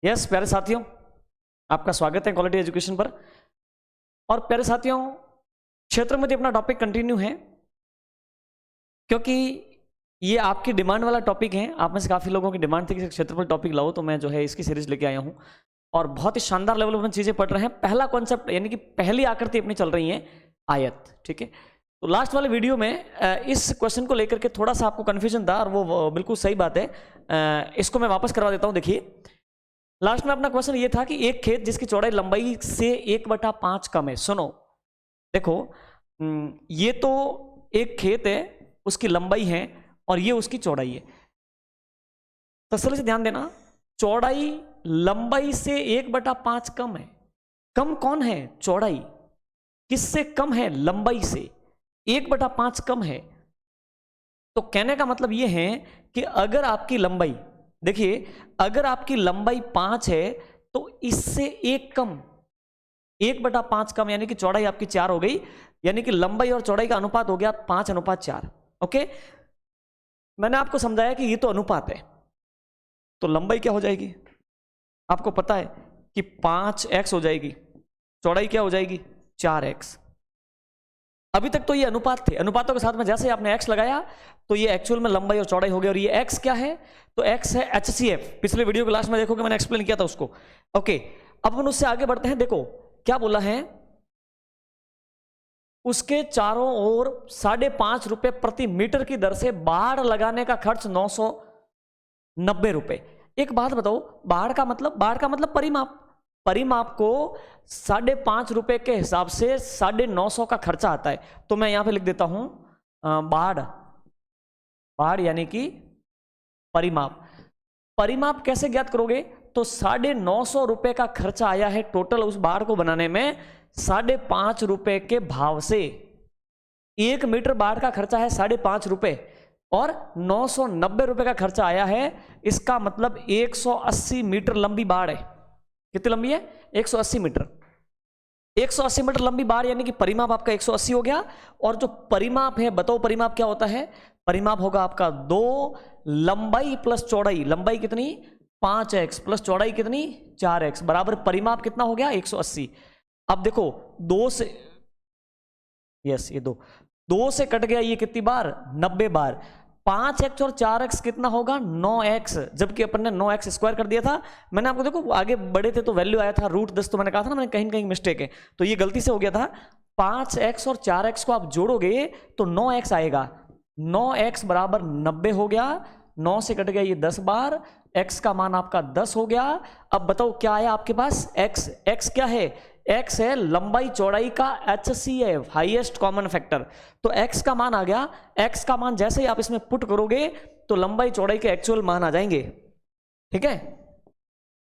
Yes प्यारे साथियों, आपका स्वागत है क्वालिटी एजुकेशन पर। और प्यारे साथियों, क्षेत्र में अपना टॉपिक कंटिन्यू है क्योंकि ये आपकी डिमांड वाला टॉपिक है। आप में से काफ़ी लोगों की डिमांड थी कि क्षेत्रफल टॉपिक लाओ, तो मैं जो है इसकी सीरीज लेके आया हूँ और बहुत ही शानदार लेवल पर चीज़ें पढ़ रहे हैं। पहला कॉन्सेप्ट यानी कि पहली आकृति अपनी चल रही है आयत, ठीक है। तो लास्ट वाले वीडियो में इस क्वेश्चन को लेकर के थोड़ा सा आपको कन्फ्यूजन था और वो बिल्कुल सही बात है। इसको मैं वापस करवा देता हूँ। देखिए, लास्ट में अपना क्वेश्चन ये था कि एक खेत जिसकी चौड़ाई लंबाई से 1/5 कम है। सुनो, देखो, ये तो एक खेत है, उसकी लंबाई है और ये उसकी चौड़ाई है। तसल्ली से ध्यान देना, चौड़ाई लंबाई से 1/5 कम है। कम कौन है? चौड़ाई। किससे कम है? लंबाई से 1/5 कम है। तो कहने का मतलब ये है कि अगर आपकी लंबाई, देखिए, अगर आपकी लंबाई 5 है तो इससे 1 कम, 1/5 कम, यानी कि चौड़ाई आपकी 4 हो गई, यानी कि लंबाई और चौड़ाई का अनुपात हो गया 5:4। ओके, मैंने आपको समझाया कि ये तो अनुपात है, तो लंबाई क्या हो जाएगी? आपको पता है कि 5x हो जाएगी, चौड़ाई क्या हो जाएगी? 4x। अभी तक तो ये अनुपात थे, अनुपातों के साथ में जैसे आपने x लगाया तो ये एक्चुअल में लंबाई और चौड़ाई हो गई। और ये x क्या है? तो x है HCF। पिछले वीडियो के लास्ट में देखोगे मैंने एक्सप्लेन किया था उसको। ओके, अब हम उससे आगे बढ़ते हैं। देखो क्या बोला है, उसके चारों ओर 5.5 रुपए प्रति मीटर की दर से बाड़ लगाने का खर्च 990 रुपए। एक बात बताओ, बाड़ का मतलब परिमाप। परिमाप को 5.5 रुपए के हिसाब से 950 का खर्चा आता है। तो मैं यहां पे लिख देता हूं बाड़। बाड़ यानी कि परिमाप। परिमाप कैसे ज्ञात करोगे? तो 950 रुपए का खर्चा आया है टोटल उस बाड़ को बनाने में 5.5 रुपए के भाव से। 1 मीटर बाड़ का खर्चा है 5.5 रुपए और 990 रुपए का खर्चा आया है। इसका मतलब 180 मीटर लंबी बाड़ है। कितनी लंबी है? 180 मीटर। 180 मीटर लंबी बाड़ यानी कि परिमाप आपका 180 हो गया। और जो परिमाप है, बताओ परिमाप क्या होता है? परिमाप होगा आपका 2 लंबाई प्लस चौड़ाई। लंबाई कितनी? 5x प्लस चौड़ाई कितनी? 4x बराबर परिमाप कितना हो गया? 180। अब देखो 2 से, यस, ये 2 से कट गया, ये कितनी बार? 90 बार। 5x और 4x कितना होगा? 9x, जबकि अपन ने 9x स्क्वायर कर दिया था। मैंने आपको, देखो आगे बढ़े थे तो वैल्यू आया था √10, तो मैंने कहा था ना, मैंने कहीं कहीं मिस्टेक है, तो ये गलती से हो गया था। 5x और 4x को आप जोड़ोगे तो 9x आएगा। 9x बराबर 90 हो गया। 9 से कट गया ये 10 बार। x का मान आपका 10 हो गया। अब बताओ क्या आया आपके पास? x क्या है? x है लंबाई चौड़ाई का HCF, हाईएस्ट कॉमन फैक्टर। तो x का मान आ गया। x का मान जैसे ही आप इसमें पुट करोगे तो लंबाई चौड़ाई के एक्चुअल मान आ जाएंगे। ठीक है,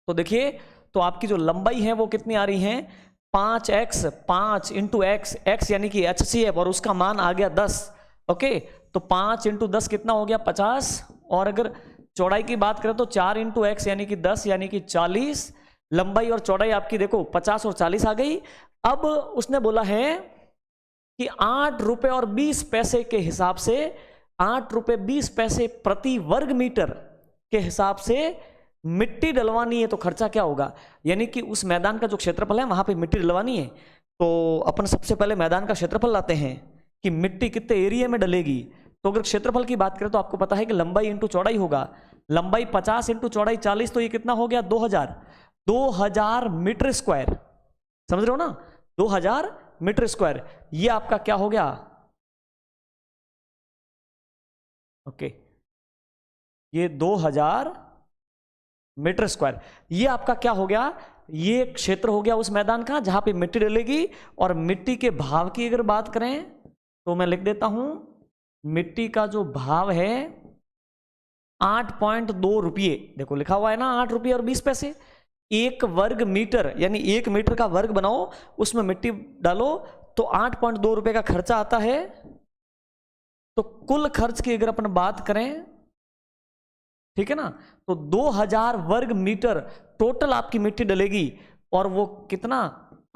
तो देखिए, तो आपकी जो लंबाई है वो कितनी आ रही है? 5x, 5 इंटू x यानी कि HCF, और उसका मान आ गया 10। ओके, तो 5 इंटू 10 कितना हो गया? 50। और अगर चौड़ाई की बात करें तो 4 इंटू x यानी कि 10 यानी कि 40। लंबाई और चौड़ाई आपकी देखो 50 और 40 आ गई। अब उसने बोला है कि 8 रुपए और 20 पैसे के हिसाब से, 8 रुपए 20 पैसे प्रति वर्ग मीटर के हिसाब से मिट्टी डलवानी है। तो खर्चा क्या होगा? यानी कि उस मैदान का जो क्षेत्रफल है वहां पे मिट्टी डलवानी है। तो अपन सबसे पहले मैदान का क्षेत्रफल लाते हैं कि मिट्टी कितने एरिया में डलेगी। तो अगर क्षेत्रफल की बात करें तो आपको पता है कि लंबाई इंटू चौड़ाई होगा। लंबाई 50 इंटू चौड़ाई 40, तो ये कितना हो गया? 2000 मीटर स्क्वायर। समझ रहे हो ना? 2000 मीटर स्क्वायर। ये आपका क्या हो गया? ओके, ये 2000 मीटर स्क्वायर, ये आपका क्या हो गया? ये क्षेत्र हो गया उस मैदान का जहां पे मिट्टी डलेगी। और मिट्टी के भाव की अगर बात करें तो मैं लिख देता हूं, मिट्टी का जो भाव है 8.2 रुपये। देखो लिखा हुआ है ना, 8 रुपये और 20 पैसे। 1 वर्ग मीटर यानी 1 मीटर का वर्ग बनाओ, उसमें मिट्टी डालो, तो 8.2 रुपये का खर्चा आता है। तो कुल खर्च की अगर अपन बात करें, ठीक है ना, तो 2000 वर्ग मीटर टोटल आपकी मिट्टी डलेगी। और वो कितना?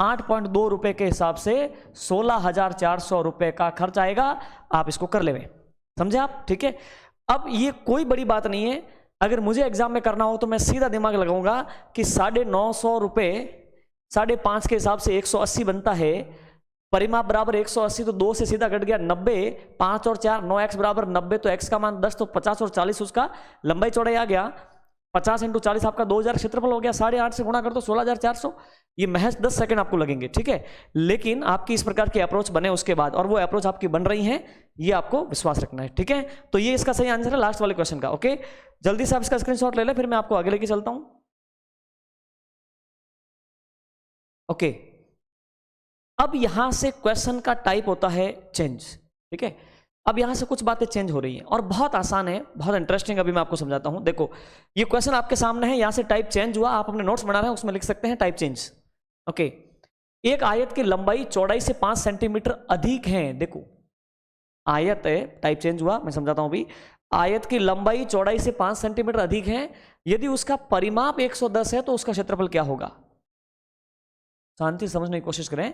8.2 रुपए के हिसाब से 16,400 रुपए का खर्च आएगा। आप इसको कर लेवे, समझे आप? ठीक है, अब ये कोई बड़ी बात नहीं है। अगर मुझे एग्जाम में करना हो तो मैं सीधा दिमाग लगाऊंगा कि 950 रुपये 5.5 के हिसाब से 180 बनता है, परिमाप बराबर 180, तो 2 से सीधा कट गया 90, 5 और 4 9x बराबर 90, तो x का मान 10, तो 50 और 40 उसका लंबाई चौड़ाई आ गया। 50 × 40 आपका 2000 क्षेत्रफल हो गया, 8.5 से गुणा कर दो 16,400, ये महज 10 सेकंड आपको लगेंगे, ठीक है। लेकिन आपकी इस प्रकार की अप्रोच बने उसके बाद, और वो अप्रोच आपकी बन रही है, ये आपको विश्वास रखना है, ठीक है। तो ये इसका सही आंसर है लास्ट वाले क्वेश्चन का। ओके, जल्दी से आप इसका स्क्रीनशॉट ले लें, फिर मैं आपको आगे लेके चलता हूं। ओके, अब यहां से क्वेश्चन का टाइप होता है चेंज, ठीक है। अब यहां से कुछ बातें चेंज हो रही हैं और बहुत आसान है, बहुत इंटरेस्टिंग, अभी मैं आपको समझाता हूं। देखो, ये क्वेश्चन आपके सामने है, यहां से टाइप चेंज हुआ, आप अपने नोट्स बना रहे हैं उसमें लिख सकते हैं टाइप चेंज। ओके, एक आयत की लंबाई चौड़ाई से 5 सेंटीमीटर अधिक है। देखो, आयत है, टाइप चेंज हुआ, मैं समझाता हूं अभी। आयत की लंबाई चौड़ाई से 5 सेंटीमीटर अधिक है, यदि उसका परिमाप 110 है तो उसका क्षेत्रफल क्या होगा। शांति से समझने की कोशिश करें।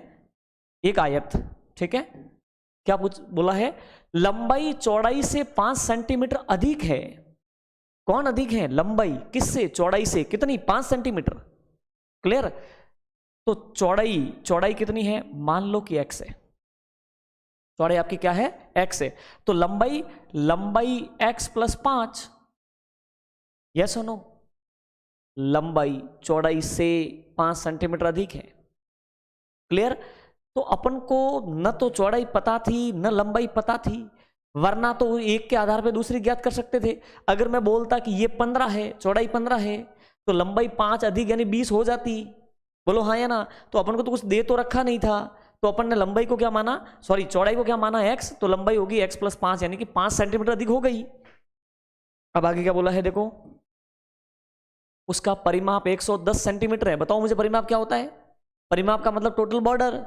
एक आयत, ठीक है, क्या बोला है, लंबाई चौड़ाई से 5 सेंटीमीटर अधिक है। कौन अधिक है? लंबाई किससे? चौड़ाई से। कितनी? 5 सेंटीमीटर। क्लियर? तो चौड़ाई कितनी है? मान लो कि x है, चौड़ाई आपकी क्या है? x है। तो लंबाई x + 5, यस और नो? लंबाई चौड़ाई से 5 सेंटीमीटर अधिक है। क्लियर? तो अपन को न तो चौड़ाई पता थी न लंबाई पता थी, वरना तो एक के आधार पे दूसरी ज्ञात कर सकते थे। अगर मैं बोलता कि ये 15 है, चौड़ाई 15 है, तो लंबाई 5 अधिक यानी 20 हो जाती। बोलो हाँ या ना? तो अपन को तो कुछ दे तो रखा नहीं था, तो अपन ने लंबाई को क्या माना, सॉरी चौड़ाई को क्या माना? x, तो लंबाई होगी x + 5 यानी कि 5 सेंटीमीटर अधिक हो गई। अब आगे क्या बोला है देखो, उसका परिमाप 110 सेंटीमीटर है। बताओ मुझे परिमाप क्या होता है? परिमाप का मतलब टोटल बॉर्डर,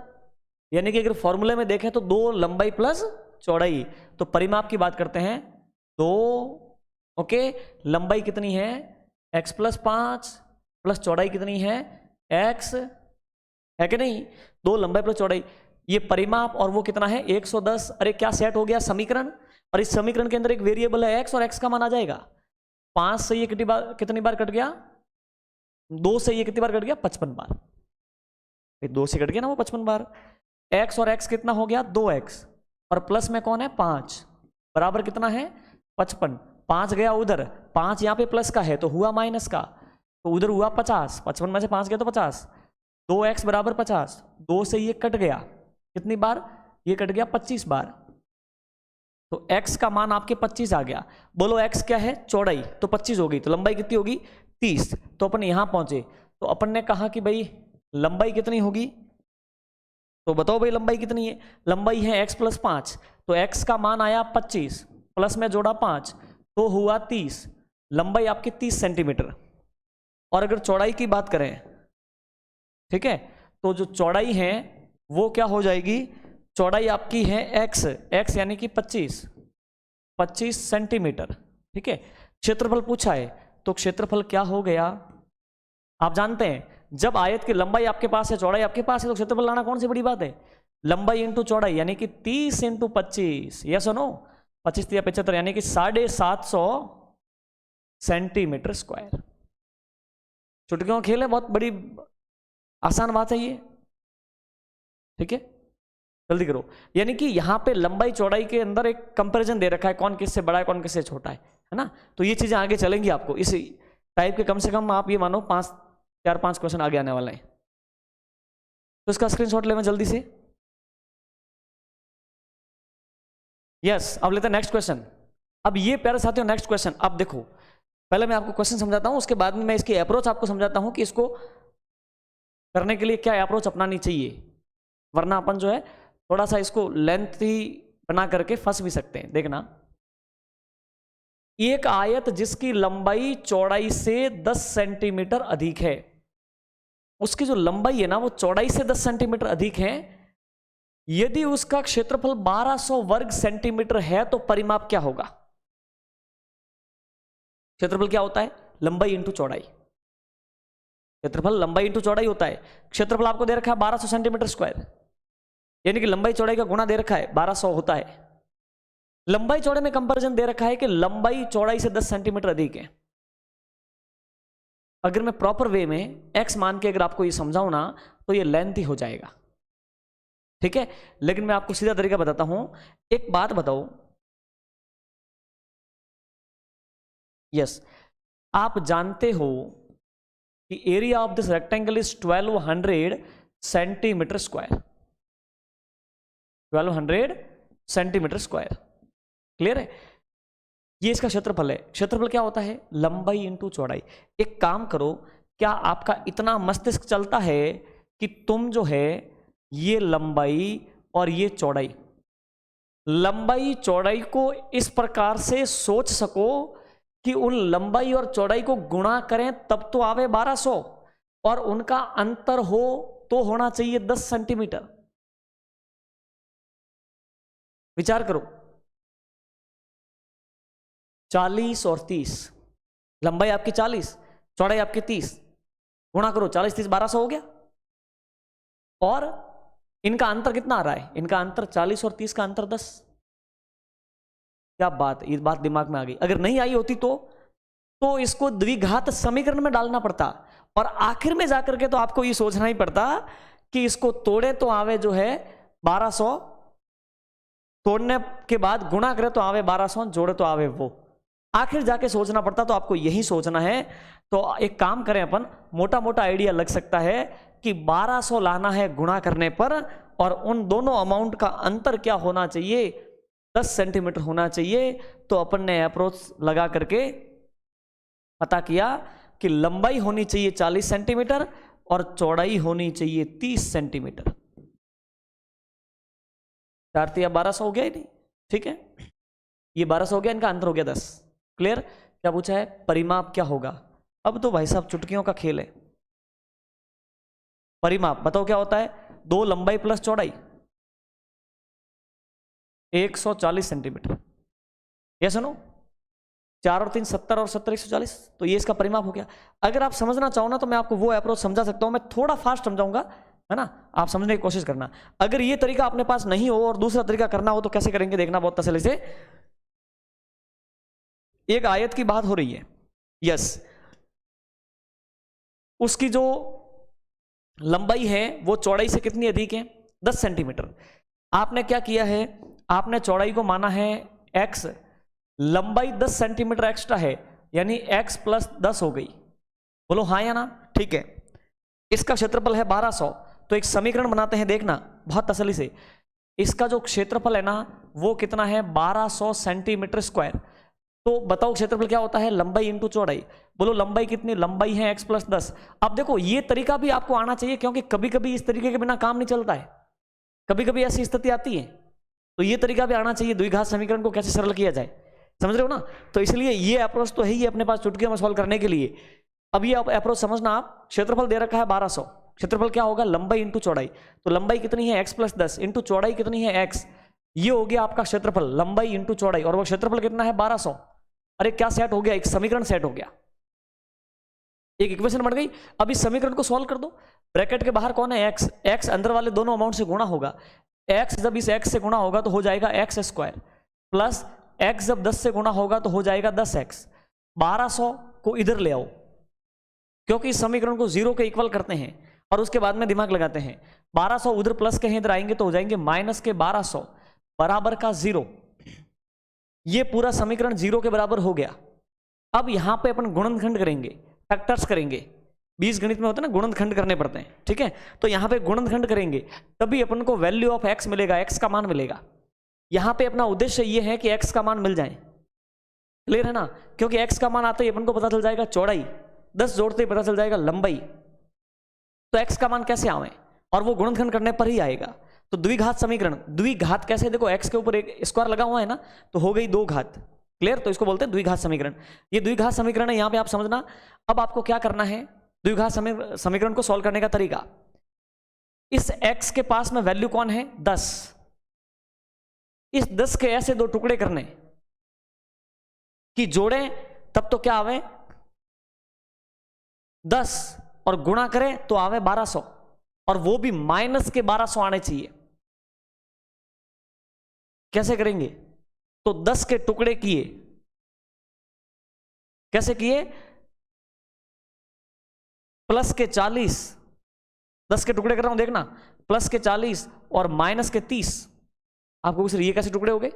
यानी कि अगर फॉर्मूले में देखें तो 2 लंबाई प्लस चौड़ाई, तो परिमाप की बात करते हैं 2। ओके, लंबाई कितनी है? x + 5 प्लस चौड़ाई कितनी है? x है कि नहीं? 2 लंबाई प्लस चौड़ाई, ये परिमाप, और वो कितना है? 110। अरे क्या सेट हो गया समीकरण, और इस समीकरण के अंदर एक वेरिएबल है x, और x का मान आ जाएगा 5 से ये कितनी बार कट गया? 2 से ये कितनी बार कट गया? 55 बार। 2 से कट गया ना वो 55 बार। x और x कितना हो गया? 2x, और प्लस में कौन है? 5, बराबर कितना है? 55। 5 गया उधर, 5 यहाँ पे प्लस का है तो हुआ माइनस का, तो उधर हुआ 50। 55 में से 5 गया तो 50। 2x बराबर 50, 2 से ये कट गया, कितनी बार? ये कट गया 25 बार, तो x का मान आपके 25 आ गया। बोलो x क्या है? चौड़ाई, तो 25 होगी, तो लंबाई कितनी होगी? 30। तो अपन यहां पहुंचे, तो अपन ने कहा कि भाई लंबाई कितनी होगी, तो बताओ भाई लंबाई कितनी है? लंबाई है x + 5, तो x का मान आया 25, प्लस में जोड़ा 5, तो हुआ 30। लंबाई आपकी 30 सेंटीमीटर। और अगर चौड़ाई की बात करें, ठीक है, तो जो चौड़ाई है वो क्या हो जाएगी? चौड़ाई आपकी है x यानी कि 25 सेंटीमीटर, ठीक है। क्षेत्रफल पूछा है, तो क्षेत्रफल क्या हो गया? आप जानते हैं जब आयत की लंबाई आपके पास है, चौड़ाई आपके पास है, तो क्षेत्रफल लाना कौन सी बड़ी बात है? लंबाई इंटू चौड़ाई, यानी कि 30 × 25, यस और नो? 25 या 75, यानी कि 750 सेंटीमीटर स्क्वायर। चुटकियों का खेल है, बहुत बड़ी आसान बात है ये, ठीक है। जल्दी करो, यानी कि यहां पे लंबाई चौड़ाई के अंदर एक कंपैरिजन दे रखा है, कौन किससे बड़ा है कौन किससे छोटा है ना। तो ये चीजें आगे चलेंगी आपको इस टाइप के, कम से कम आप ये मानो 4-5 क्वेश्चन आगे आने वाले हैं। तो इसका स्क्रीनशॉट ले मैं जल्दी से। यस, अब लेते हैं नेक्स्ट क्वेश्चन। अब ये प्यारे साथियों नेक्स्ट क्वेश्चन, अब देखो पहले मैं आपको क्वेश्चन समझाता हूं, उसके बाद में मैं इसकी अप्रोच आपको समझाता हूं कि इसको करने के लिए क्या अप्रोच अपनानी चाहिए, वरना अपन जो है थोड़ा सा इसको लेंथी बना करके फंस भी सकते हैं। देखना, एक आयत जिसकी लंबाई चौड़ाई से 10 सेंटीमीटर अधिक है, उसकी जो लंबाई है ना वो चौड़ाई से 10 सेंटीमीटर अधिक है, यदि उसका क्षेत्रफल 1200 वर्ग सेंटीमीटर है तो परिमाप क्या होगा? क्षेत्रफल क्या होता है? लंबाई इंटू चौड़ाई। क्षेत्रफल लंबाई इंटू चौड़ाई होता है। क्षेत्रफल आपको दे रखा है 1200 सेंटीमीटर स्क्वायर, यानी कि लंबाई चौड़ाई का गुणा दे रखा है 1200 होता है। लंबाई चौड़ाई में कंपैरिजन दे रखा है कि लंबाई चौड़ाई से 10 सेंटीमीटर अधिक है, अगर मैं प्रॉपर वे में x मान के अगर आपको ये समझाऊं ना तो ये लेंथ ही हो जाएगा, ठीक है। लेकिन मैं आपको सीधा तरीका बताता हूं। एक बात बताओ, यस, आप जानते हो कि area of this rectangle is 1200 centimetre square, 1200 centimetre square, clear है। ये इसका क्षेत्रफल है। क्षेत्रफल क्या होता है? लंबाई इंटू चौड़ाई। एक काम करो, क्या आपका इतना मस्तिष्क चलता है कि तुम जो है ये लंबाई और ये चौड़ाई, लंबाई चौड़ाई को इस प्रकार से सोच सको कि उन लंबाई और चौड़ाई को गुणा करें तब तो आवे 1200, और उनका अंतर हो तो होना चाहिए 10 सेंटीमीटर। विचार करो, 40 और 30, लंबाई आपकी 40, चौड़ाई आपकी 30, गुणा करो 40 30 1200 हो गया। और इनका अंतर कितना आ रहा है? इनका अंतर 40 और 30 का अंतर 10। क्या बात, ये बात दिमाग में आ गई। अगर नहीं आई होती तो इसको द्विघात समीकरण में डालना पड़ता, और आखिर में जाकर के तो आपको ये सोचना ही पड़ता कि इसको तोड़े तो आवे जो है 1200, तोड़ने के बाद गुणा करे तो आवे 1200, जोड़े तो आवे वो। आखिर जाके सोचना पड़ता, तो आपको यही सोचना है। तो एक काम करें अपन, मोटा मोटा आइडिया लग सकता है कि 1200 लाना है गुणा करने पर, और उन दोनों अमाउंट का अंतर क्या होना चाहिए? 10 सेंटीमीटर होना चाहिए। तो अपन ने अप्रोच लगा करके पता किया कि लंबाई होनी चाहिए 40 सेंटीमीटर और चौड़ाई होनी चाहिए 30 सेंटीमीटर। 4 या 1200 हो गया ही नहीं, ठीक है। ये 1200 हो गया, इनका अंतर हो गया 10। क्लियर? क्या पूछा है? परिमाप क्या होगा? अब तो भाई साहब चुटकियों का खेल है। परिमाप बताओ क्या होता है? 2 लंबाई प्लस चौड़ाई 140 सेंटीमीटर। ये सुनो, 4 और 3 70 और 70 140, तो ये इसका परिमाप हो गया। अगर आप समझना चाहो ना तो मैं आपको वो अप्रोच समझा सकता हूं, मैं थोड़ा फास्ट समझाऊंगा, है ना, आप समझने की कोशिश करना। अगर ये तरीका अपने पास नहीं हो और दूसरा तरीका करना हो तो कैसे करेंगे देखना बहुत तसल्ली से। एक आयत की बात हो रही है, यस, उसकी जो लंबाई है वो चौड़ाई से कितनी अधिक है? 10 सेंटीमीटर। आपने क्या किया है? आपने चौड़ाई को माना है x, लंबाई 10 सेंटीमीटर एक्स्ट्रा है, यानी x प्लस 10 हो गई। बोलो हाँ या ना? ठीक है। इसका क्षेत्रफल है 1200, तो एक समीकरण बनाते हैं, देखना बहुत तसल्ली से। इसका जो क्षेत्रफल है ना वो कितना है? 1200 सेंटीमीटर स्क्वायर। तो बताओ क्षेत्रफल क्या होता है? लंबाई इंटू चौड़ाई। बोलो लंबाई कितनी? लंबाई है x प्लस 10। अब देखो ये तरीका भी आपको आना चाहिए, क्योंकि कभी कभी इस तरीके के बिना काम नहीं चलता है, कभी कभी ऐसी स्थिति आती है, तो ये तरीका भी आना चाहिए, द्विघात समीकरण को कैसे सरल किया जाए। समझ रहे हो ना? तो इसलिए ये अप्रोच तो है ही अपने पास चुटकियों में सॉल्व करने के लिए। अब ये अप्रोच समझना आप। क्षेत्रफल दे रखा है 1200, क्षेत्रफल क्या होगा? लंबाई इंटू चौड़ाई। तो लंबाई कितनी है? x प्लस 10 इंटू चौड़ाई कितनी है? x। ये हो गया आपका क्षेत्रफल, लंबाई इंटू चौड़ाई, और वो क्षेत्रफल कितना है? 1200। अरे क्या सेट हो गया? एक समीकरण सेट हो गया, एक इक्वेशन बन गई। अब इस समीकरण को सॉल्व कर दो। ब्रैकेट के बाहर कौन है? x, x अंदर वाले दोनों अमाउंट से गुणा होगा। x जब इस x से गुणा होगा तो हो जाएगा x स्क्वायर, प्लस x जब 10 से गुणा होगा तो हो जाएगा 10x। 1200 को इधर ले आओ, क्योंकि इस समीकरण को 0 के इक्वल करते हैं और उसके बाद में दिमाग लगाते हैं। 1200 उधर प्लस के हैं, इधर आएंगे तो हो जाएंगे माइनस के 1200 बराबर का 0। ये पूरा समीकरण 0 के बराबर हो गया। अब यहां पे अपन गुणनखंड करेंगे, फैक्टर्स करेंगे। बीजगणित में होता है ना, गुणनखंड करने पड़ते हैं, ठीक है। तो यहां पे गुणनखंड करेंगे तभी अपन को वैल्यू ऑफ x मिलेगा, x का मान मिलेगा। यहां पे अपना उद्देश्य ये है कि x का मान मिल जाए। क्लियर है ना? क्योंकि x का मान आते ही अपन को पता चल जाएगा चौड़ाई, 10 जोड़ते ही पता चल जाएगा लंबाई। तो x का मान कैसे आवे? और वो गुणनखंड करने पर ही आएगा। तो द्विघात समीकरण, द्विघात कैसे? देखो x के ऊपर एक स्क्वायर लगा हुआ है ना, तो हो गई 2 घात। क्लियर? तो इसको बोलते हैं द्विघात समीकरण। ये द्विघात समीकरण है, यहां पे आप समझना। अब आपको क्या करना है? द्विघात समीकरण को सॉल्व करने का तरीका, इस x के पास में वैल्यू कौन है? 10। इस 10 के ऐसे 2 टुकड़े करने कि जोड़ें तब तो क्या आवे? 10, और गुणा करें तो आवे 1200, और वो भी माइनस के 1200 आने चाहिए। कैसे करेंगे? तो 10 के टुकड़े किए, कैसे किए? प्लस के 40, 10 के टुकड़े कर रहा हूं देखना, प्लस के 40 और माइनस के 30। आपको पूछ रही ये कैसे टुकड़े हो गए?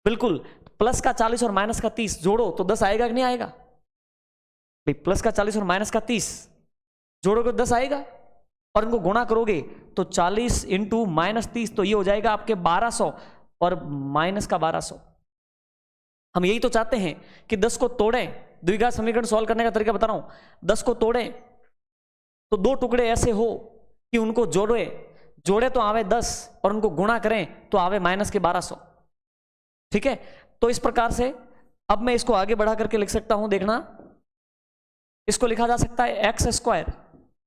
बिल्कुल, प्लस का 40 और माइनस का 30 जोड़ो तो 10 आएगा कि नहीं आएगा भाई? प्लस का 40 और माइनस का 30 जोड़ोगे तो 10 आएगा, और इनको गुणा करोगे तो 40 इंटू माइनस 30 तो ये हो जाएगा आपके 1200 और माइनस का 1200। हम यही तो चाहते हैं कि 10 को तोड़ें। द्विघात समीकरण सॉल्व करने का तरीका बता रहा हूं। 10 को तोड़ें तो 2 टुकड़े ऐसे हो कि उनको जोड़े तो आवे 10 और उनको गुणा करें तो आवे माइनस के 1200। ठीक है, तो इस प्रकार से अब मैं इसको आगे बढ़ा करके लिख सकता हूं, देखना, इसको लिखा जा सकता है x square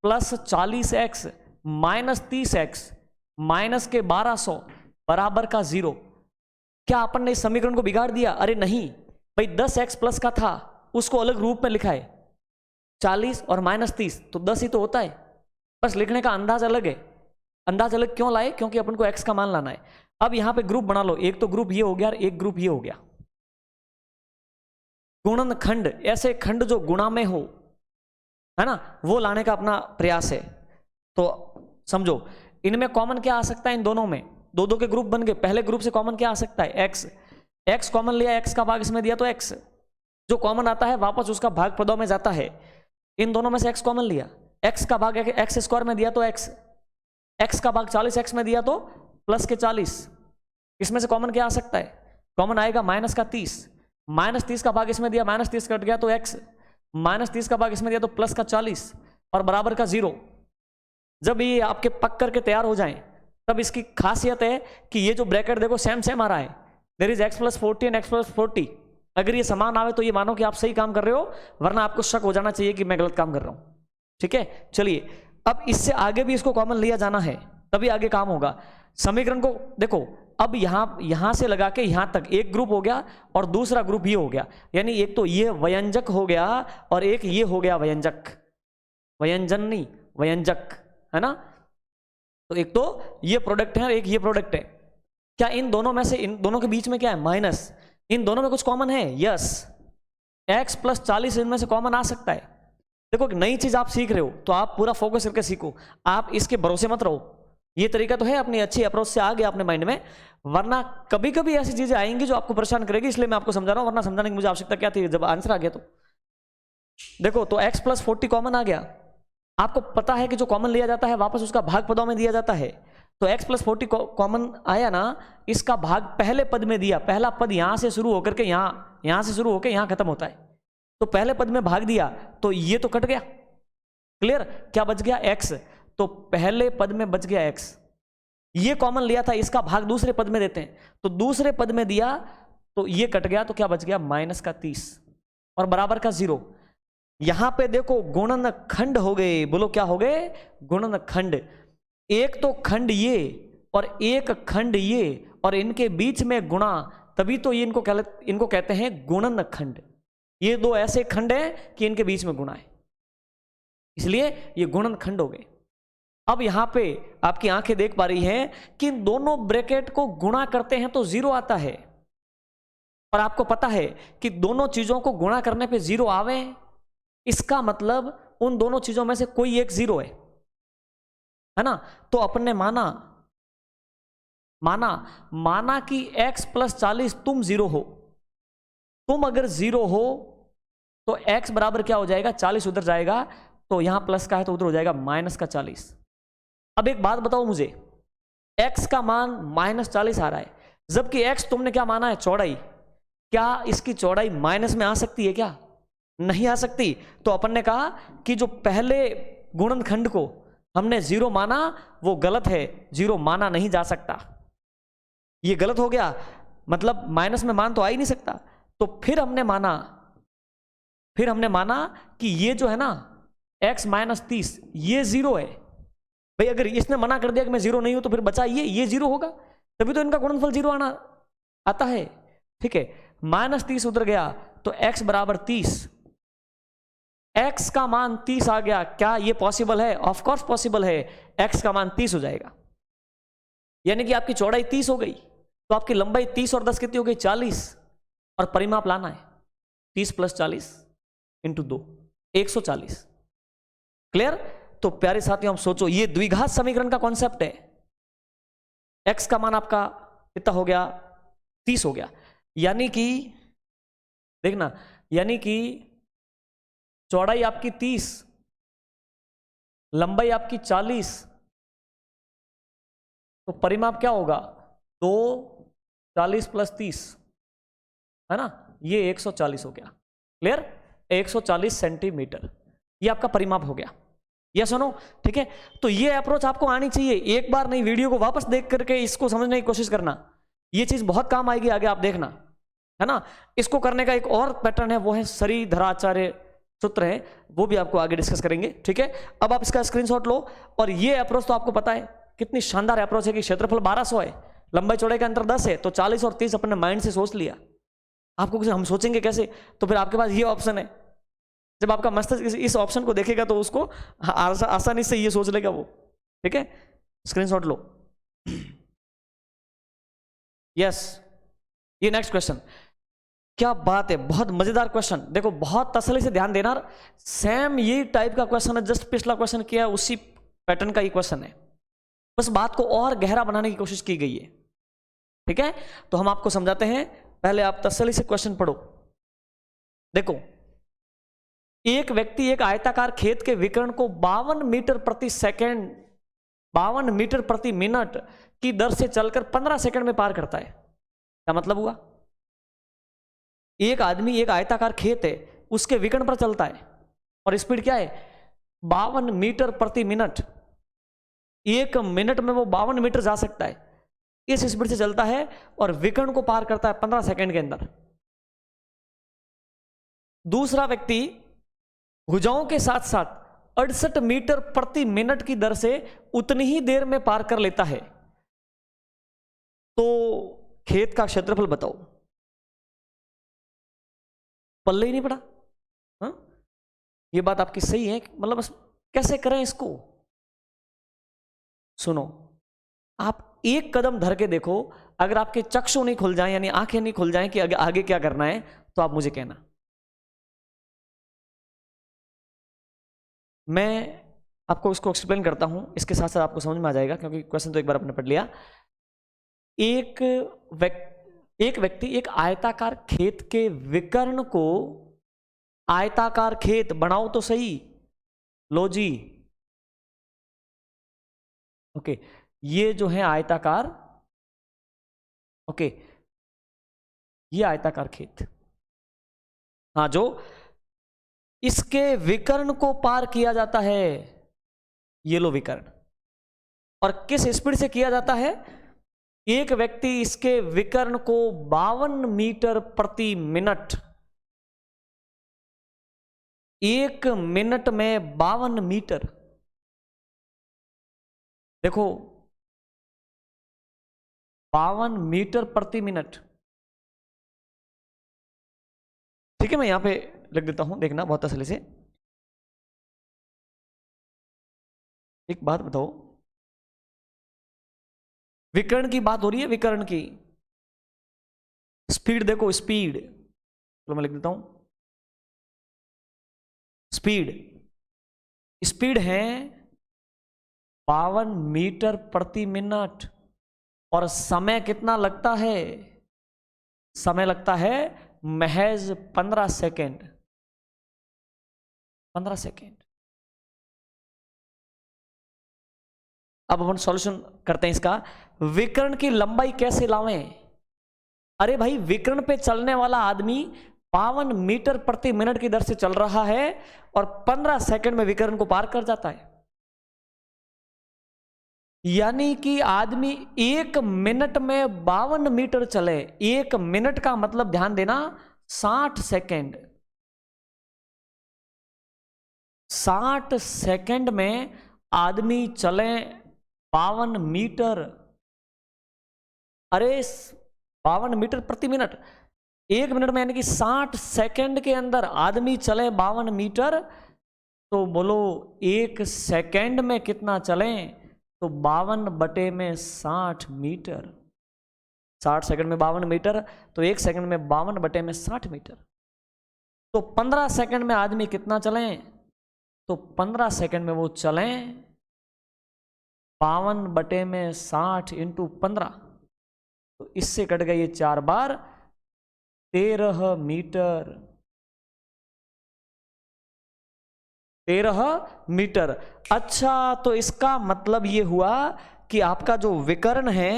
plus 40x minus 30x minus के 1200 बराबर का 0। क्या अपन ने इस समीकरण को बिगाड़ दिया? अरे नहीं भाई, 10x प्लस का था उसको अलग रूप में लिखा है, 40 और माइनस 30 तो 10 ही तो होता है, बस लिखने का अंदाज अलग है। अंदाज अलग क्यों लाए? क्योंकि अपन को x का मान लाना है। अब यहां पे ग्रुप बना लो, एक तो ग्रुप ये हो गया और एक ग्रुप ये हो गया। गुणन खंड, ऐसे खंड जो गुणा में हो, है ना, वो लाने का अपना प्रयास है। तो समझो इनमें कॉमन क्या आ सकता है? इन दोनों में दो दो के ग्रुप बन गए। पहले ग्रुप से कॉमन क्या आ सकता है? x कॉमन लिया, x का भाग इसमें दिया तो x, जो कॉमन आता है वापस उसका भाग पदों में जाता है। इन दोनों में से x कॉमन लिया, x का भाग x स्क्वायर में दिया तो x का भाग 40x में दिया तो प्लस के 40। इसमें से कॉमन क्या आ सकता है? कॉमन आएगा माइनस का 30, माइनस 30 का भाग इसमें दिया, माइनस 30 कट गया तो x, माइनस 30 का भाग इसमें दिया तो प्लस का 40 और बराबर का 0। जब ये आपके पक करके तैयार हो जाएं तब इसकी खासियत है कि ये जो ब्रैकेट देखो सेम आ रहा है, there is x plus 40 and x plus 40। अगर ये समान आवे तो ये मानो कि आप सही काम कर रहे हो, वरना आपको शक हो जाना चाहिए कि मैं गलत काम कर रहा हूं। ठीक है, चलिए अब इससे आगे भी इसको कॉमन लिया जाना है, तभी आगे काम होगा। समीकरण को देखो, अब यहां से लगा के यहां तक एक ग्रुप हो गया और दूसरा ग्रुप ये हो गया, यानी एक तो ये व्यंजक हो गया और एक ये हो गया व्यंजक, व्यंजन नहीं व्यंजक, है ना। तो एक तो ये प्रोडक्ट है और एक ये प्रोडक्ट है। क्या इन दोनों में से, इन दोनों के बीच में क्या है? माइनस। इन दोनों में कुछ कॉमन है? यस, x प्लस 40 इनमें से कॉमन आ सकता है। देखो नई चीज आप सीख रहे हो तो आप पूरा फोकस करके सीखो, आप इसके भरोसे मत रहो। ये तरीका तो है, अपनी अच्छी अप्रोच से आ गया अपने माइंड में, वरना कभी कभी ऐसी चीजें आएंगी जो आपको परेशान करेगी, इसलिए मैं आपको समझा रहा हूं, वरना समझाने की मुझे आवश्यकता क्या थी जब आंसर आ गया तो। देखो तो x प्लस 40 कॉमन आ गया, आपको पता है कि जो कॉमन लिया जाता है वापस उसका भाग पदों में दिया जाता है। तो x प्लस 40 कॉमन आया ना, इसका भाग पहले पद में दिया, पहला पद यहां से शुरू होकर के यहां से शुरू होकर यहां खत्म होता है, तो पहले पद में भाग दिया तो ये तो कट गया। क्लियर? क्या बच गया? x। तो पहले पद में बच गया x, ये कॉमन लिया था, इसका भाग दूसरे पद में देते हैं, तो दूसरे पद में दिया तो ये कट गया, तो क्या बच गया? माइनस का 30 और बराबर का 0। यहां पे देखो गुणन खंड हो गए, बोलो क्या हो गए? गुणन खंड। एक तो खंड ये और एक खंड ये और इनके बीच में गुणा, तभी तो ये इनको कहते हैं गुणन खंड। ये दो ऐसे खंड हैं कि इनके बीच में गुणा है, इसलिए ये गुणन खंड हो गए। अब यहां पे आपकी आंखें देख पा रही हैं कि इन दोनों ब्रैकेट को गुणा करते हैं तो 0 आता है, और आपको पता है कि दोनों चीजों को गुणा करने पे 0 आवे, इसका मतलब उन दोनों चीजों में से कोई एक 0 है ना। तो अपन ने माना कि x प्लस 40 तुम 0 हो। तुम अगर 0 हो तो x बराबर क्या हो जाएगा? 40 उधर जाएगा, तो यहां प्लस का है तो उधर हो जाएगा माइनस का 40। अब एक बात बताओ मुझे, x का मान माइनस 40 आ रहा है, जबकि x तुमने क्या माना है? चौड़ाई। क्या इसकी चौड़ाई माइनस में आ सकती है? क्या नहीं आ सकती। तो अपन ने कहा कि जो पहले गुणनखंड को हमने 0 माना वो गलत है, 0 माना नहीं जा सकता, ये गलत हो गया, मतलब माइनस में मान तो आ ही नहीं सकता। तो फिर हमने माना कि ये जो है ना x माइनस 30 ये 0 है। भाई अगर इसने मना कर दिया कि मैं 0 नहीं हूं तो फिर बचा ये 0 होगा, तभी तो इनका गुणनफल 0 आता है। ठीक है, माइनस 30 उधर गया तो x बराबर 30, x का मान 30 आ गया। क्या ये पॉसिबल है? ऑफ कोर्स पॉसिबल है, x का मान 30 हो जाएगा, यानी कि आपकी चौड़ाई 30 हो गई, तो आपकी लंबाई 30 और 10 कितनी हो गई? 40, और परिमाप लाना है 30 प्लस 40 इंटू 2, 140। क्लियर? तो प्यारे साथियों, हम सोचो, ये द्विघात समीकरण का कॉन्सेप्ट है। x का मान आपका कितना हो गया? 30 हो गया। यानी कि देखना, यानी कि चौड़ाई आपकी 30, लंबाई आपकी 40, तो परिमाप क्या होगा? 2 40 प्लस 30 है ना, ये 140 हो गया। क्लियर? 140 सेंटीमीटर ये आपका परिमाप हो गया। ये सुनो, ठीक है? तो ये अप्रोच आपको आनी चाहिए। एक बार नहीं, वीडियो को वापस देख करके इसको समझने की कोशिश करना। ये चीज बहुत काम आएगी आगे, आप देखना, है ना। इसको करने का एक और पैटर्न है, वो है श्रीधराचार्य सूत्र है, वो भी आपको आगे डिस्कस करेंगे, ठीक है। अब आप इसका स्क्रीनशॉट लो। और ये अप्रोच तो आपको पता है कितनी शानदार अप्रोच है कि क्षेत्रफल 1200 है, लंबाई चौड़ाई का अंतर 10 है, तो 40 और 30 अपने माइंड से सोच लिया। आपको कुछ हम सोचेंगे कैसे? तो फिर आपके पास ये ऑप्शन है। जब आपका मस्तिष्क इस ऑप्शन को देखेगा तो उसको आसानी से ये सोच लेगा वो, ठीक है। स्क्रीनशॉट लो। यस, ये नेक्स्ट क्वेश्चन, क्या बात है, बहुत मजेदार क्वेश्चन। देखो बहुत तसल्ली से ध्यान देना, सेम ये टाइप का क्वेश्चन है, जस्ट पिछला क्वेश्चन किया है उसी पैटर्न का ये क्वेश्चन है, बस बात को और गहरा बनाने की कोशिश की गई है, ठीक है। तो हम आपको समझाते हैं, पहले आप तसल्ली से क्वेश्चन पढ़ो। देखो, एक व्यक्ति एक आयताकार खेत के विकर्ण को 52 मीटर प्रति सेकंड, 52 मीटर प्रति मिनट की दर से चलकर 15 सेकंड में पार करता है। क्या मतलब हुआ? एक आदमी एक आयताकार खेत है, उसके विकर्ण पर चलता है और स्पीड क्या है? 52 मीटर प्रति मिनट। एक मिनट में वो 52 मीटर जा सकता है, इस स्पीड से चलता है और विकर्ण को पार करता है 15 सेकंड के अंदर। दूसरा व्यक्ति भुजाओं के साथ साथ 68 मीटर प्रति मिनट की दर से उतनी ही देर में पार कर लेता है। तो खेत का क्षेत्रफल बताओ। पल्ले ही नहीं पड़ा। हाँ, ये बात आपकी सही है, मतलब बस कैसे करें इसको। सुनो, आप एक कदम धर के देखो, अगर आपके चक्षु नहीं खुल जाएं, यानी आंखें नहीं खुल जाएं कि आगे क्या करना है, तो आप मुझे कहना। मैं आपको इसको एक्सप्लेन करता हूं, इसके साथ साथ आपको समझ में आ जाएगा, क्योंकि क्वेश्चन तो एक बार आपने पढ़ लिया। एक व्यक्ति एक आयताकार खेत के विकर्ण को, आयताकार खेत बनाओ तो सही, लो जी, ओके, ये जो है आयताकार, ओके, ये आयताकार खेत, हाँ, जो इसके विकर्ण को पार किया जाता है, ये लो विकर्ण। और किस स्पीड से किया जाता है? एक व्यक्ति इसके विकर्ण को 52 मीटर प्रति मिनट, एक मिनट में 52 मीटर। देखो 52 मीटर प्रति मिनट, ठीक है। मैं यहां पे लिख देता हूं, देखना बहुत तसल्ली से। एक बात बताओ, विकर्ण की बात हो रही है, विकर्ण की स्पीड देखो, स्पीड, तो मैं लिख देता हूं स्पीड। स्पीड है 52 मीटर प्रति मिनट, और समय कितना लगता है? समय लगता है महज 15 सेकेंड, 15 सेकेंड। अब अपन सॉल्यूशन करते हैं इसका। विकर्ण की लंबाई कैसे लावें? अरे भाई, विकर्ण पे चलने वाला आदमी 52 मीटर प्रति मिनट की दर से चल रहा है और 15 सेकंड में विकर्ण को पार कर जाता है। यानी कि आदमी एक मिनट में 52 मीटर चले। एक मिनट का मतलब ध्यान देना 60 सेकंड। 60 सेकंड में आदमी चले 52 मीटर। अरे 52 मीटर प्रति मिनट, एक मिनट में यानी कि 60 सेकंड के अंदर आदमी चले 52 मीटर। तो बोलो एक सेकंड में कितना चलें? तो 52/60 मीटर। 60 सेकंड में 52 मीटर, तो एक सेकंड में 52/60 मीटर। तो 15 सेकंड में आदमी कितना चलें? तो 15 सेकंड में वो चलें 52/60 इंटू 15, तो इससे कट गए ये 4 बार 13 मीटर। 13 मीटर। अच्छा, तो इसका मतलब ये हुआ कि आपका जो विकर्ण है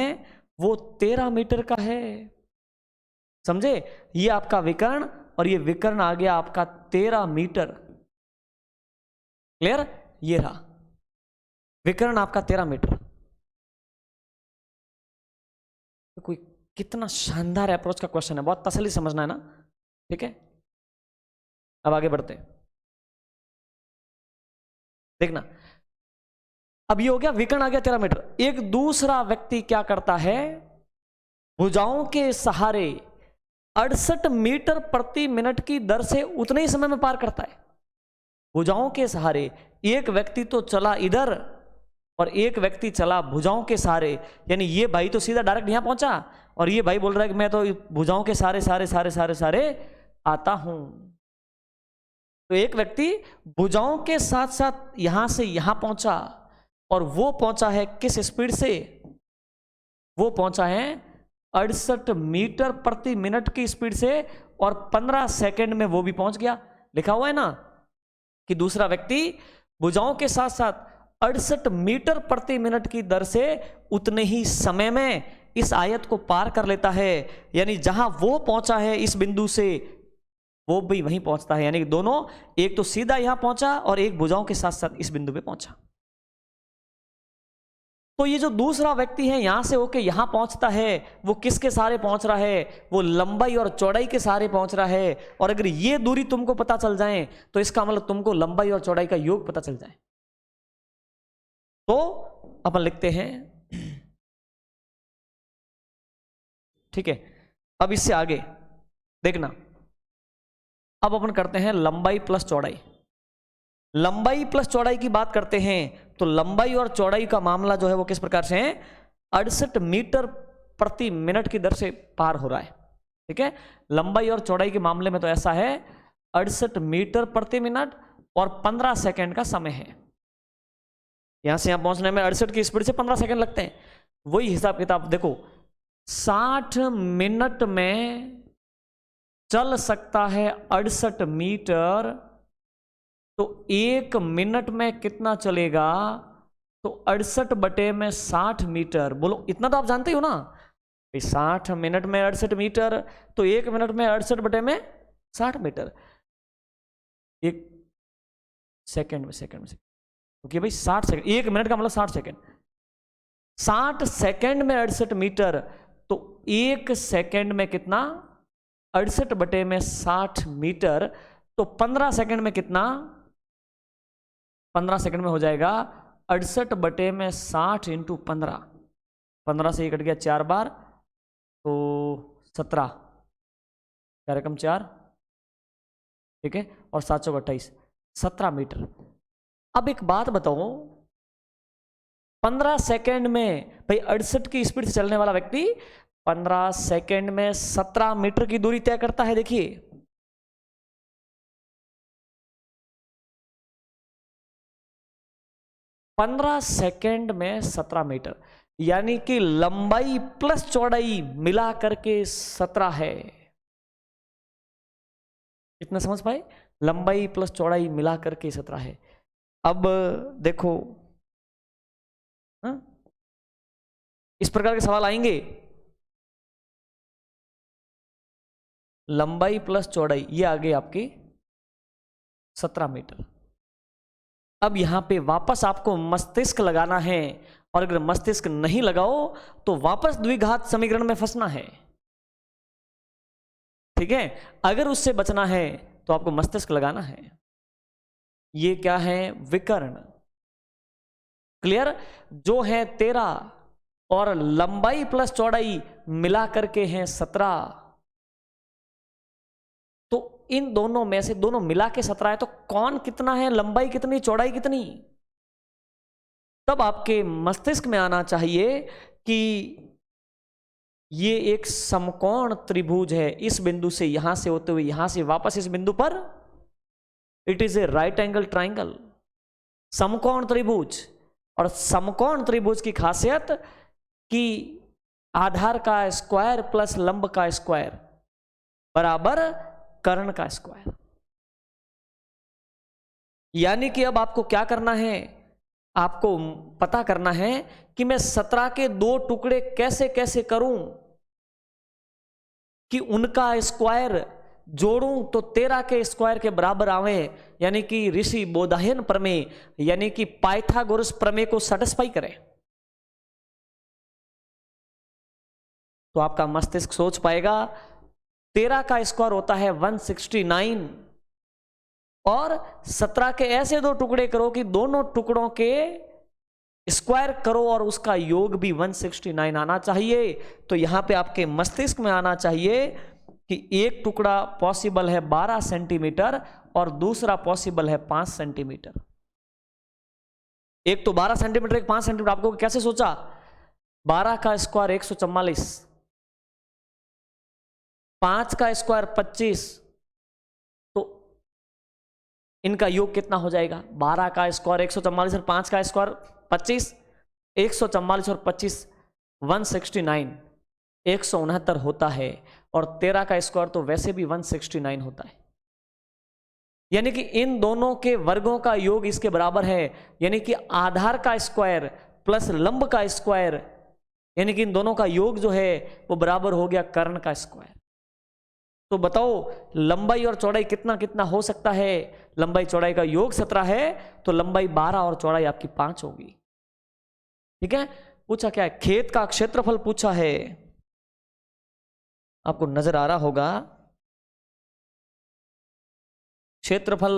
वो 13 मीटर का है। समझे? ये आपका विकर्ण और ये विकर्ण आ गया आपका 13 मीटर। क्लियर? ये रहा विकर्ण आपका 13 मीटर। तो कोई कितना शानदार अप्रोच का क्वेश्चन है, बहुत तसल्ली समझना है ना। ठीक है, अब आगे बढ़ते हैं। देखना, अब ये हो गया विकर्ण आ गया 13 मीटर। एक दूसरा व्यक्ति क्या करता है, भुजाओं के सहारे 68 मीटर प्रति मिनट की दर से उतने ही समय में पार करता है। भुजाओं के सहारे एक व्यक्ति तो चला इधर और एक व्यक्ति चला भुजाओं के सहारे, यानी ये भाई तो सीधा डायरेक्ट यहां पहुंचा और ये भाई बोल रहा है कि मैं तो भुजाओं के सहारे सारे सारे सारे सारे आता हूं। तो एक व्यक्ति भुजाओं के साथ साथ यहां से यहां पहुंचा और वो पहुंचा है किस स्पीड से? वो पहुंचा है 68 मीटर प्रति मिनट की स्पीड से और 15 सेकंड में वो भी पहुंच गया। लिखा हुआ है ना कि दूसरा व्यक्ति भुजाओं के साथ साथ 68 मीटर प्रति मिनट की दर से उतने ही समय में इस आयत को पार कर लेता है। यानी जहां वो पहुंचा है इस बिंदु से वो भी वहीं पहुंचता है, यानी कि दोनों, एक तो सीधा यहां पहुंचा और एक भुजाओं के साथ साथ इस बिंदु पे पहुंचा। तो ये जो दूसरा व्यक्ति है यहां से होके यहां पहुंचता है, वो किसके सहारे पहुंच रहा है? वो लंबाई और चौड़ाई के सहारे पहुंच रहा है। और अगर ये दूरी तुमको पता चल जाए तो इसका मतलब तुमको लंबाई और चौड़ाई का योग पता चल जाए। तो अपन लिखते हैं, ठीक है। अब इससे आगे देखना, अब अपन करते हैं लंबाई प्लस चौड़ाई। लंबाई प्लस चौड़ाई की बात करते हैं तो लंबाई और चौड़ाई का मामला जो है वो किस प्रकार से है? 68 मीटर प्रति मिनट की दर से पार हो रहा है। ठीक है, लंबाई और चौड़ाई के मामले में तो ऐसा है 68 मीटर प्रति मिनट और 15 सेकंड का समय है। यहां से यहां पहुंचने में 68 की स्पीड से 15 सेकंड लगते हैं। वही हिसाब किताब देखो, 60 मिनट में चल सकता है 68 मीटर, तो 1 मिनट में कितना चलेगा? तो 68/60 मीटर। बोलो, इतना तो आप जानते हो ना, 60 मिनट में 68 मीटर, तो 1 मिनट में 68/60 मीटर। एक सेकंड में ओके भाई, 60 सेकंड, 1 मिनट का मतलब 60 सेकंड। 60 सेकंड में 68 मीटर, तो 1 सेकंड में कितना? 68/60 मीटर। तो 15 सेकंड में कितना? 15 सेकंड में हो जाएगा 68/60 इंटू 15। 15 से ये कट गया 4 बार, तो 17, 4 एकम 4, ठीक है, और 7 चौक 28, 17 मीटर। अब एक बात बताओ, 15 सेकंड में भाई 68 की स्पीड से चलने वाला व्यक्ति 15 सेकंड में 17 मीटर की दूरी तय करता है। देखिए, पंद्रह सेकेंड में 17 मीटर, यानी कि लंबाई प्लस चौड़ाई मिला करके 17 है। इतना समझ पाए? लंबाई प्लस चौड़ाई मिला करके 17 है। अब देखो, इस प्रकार के सवाल आएंगे, लंबाई प्लस चौड़ाई, ये आ गई आपकी 17 मीटर। अब यहां पे वापस आपको मस्तिष्क लगाना है, और अगर मस्तिष्क नहीं लगाओ तो वापस द्विघात समीकरण में फंसना है। ठीक है, अगर उससे बचना है तो आपको मस्तिष्क लगाना है। ये क्या है? विकर्ण। क्लियर? जो है 13 और लंबाई प्लस चौड़ाई मिला करके हैं 17, तो इन दोनों में से दोनों मिला के 17 है, तो कौन कितना है? लंबाई कितनी, चौड़ाई कितनी? तब आपके मस्तिष्क में आना चाहिए कि ये एक समकोण त्रिभुज है, इस बिंदु से यहां से होते हुए यहां से वापस इस बिंदु पर, it is a right angle triangle. समकोण त्रिभुज, और समकोण त्रिभुज की खासियत कि आधार का स्क्वायर प्लस लंब का स्क्वायर बराबर कर्ण का स्क्वायर। यानी कि अब आपको क्या करना है, आपको पता करना है कि मैं 17 के 2 टुकड़े कैसे कैसे करूं कि उनका स्क्वायर जोड़ूं तो 13 के स्क्वायर के बराबर आवे, यानी कि ऋषि बोधायन प्रमेय यानी कि पाइथागोरस प्रमेय को सेटिस्फाई करें। तो आपका मस्तिष्क सोच पाएगा 13 का स्क्वायर होता है 169, और 17 के ऐसे 2 टुकड़े करो कि दोनों टुकड़ों के स्क्वायर करो और उसका योग भी 169 आना चाहिए। तो यहां पे आपके मस्तिष्क में आना चाहिए कि एक टुकड़ा पॉसिबल है 12 सेंटीमीटर और दूसरा पॉसिबल है 5 सेंटीमीटर। एक तो 12 सेंटीमीटर, एक 5 सेंटीमीटर। आपको कैसे सोचा? 12 का स्क्वायर 144, 5 का स्क्वायर 25, तो इनका योग कितना हो जाएगा? 12 का स्क्वायर 144 और 5 का स्क्वायर 25, 144 और 25 169, 169 होता है। और 13 का स्क्वायर तो वैसे भी 169 होता है। यानी कि इन दोनों के वर्गों का योग इसके बराबर है, यानी कि आधार का स्क्वायर प्लस लंब का स्क्वायर, यानी कि इन दोनों का योग जो है वो बराबर हो गया कर्ण का स्क्वायर। तो बताओ लंबाई और चौड़ाई कितना कितना हो सकता है? लंबाई चौड़ाई का योग 17 है, तो लंबाई 12 और चौड़ाई आपकी 5 होगी। ठीक है। पूछा क्या है? खेत का क्षेत्रफल पूछा है। आपको नजर आ रहा होगा क्षेत्रफल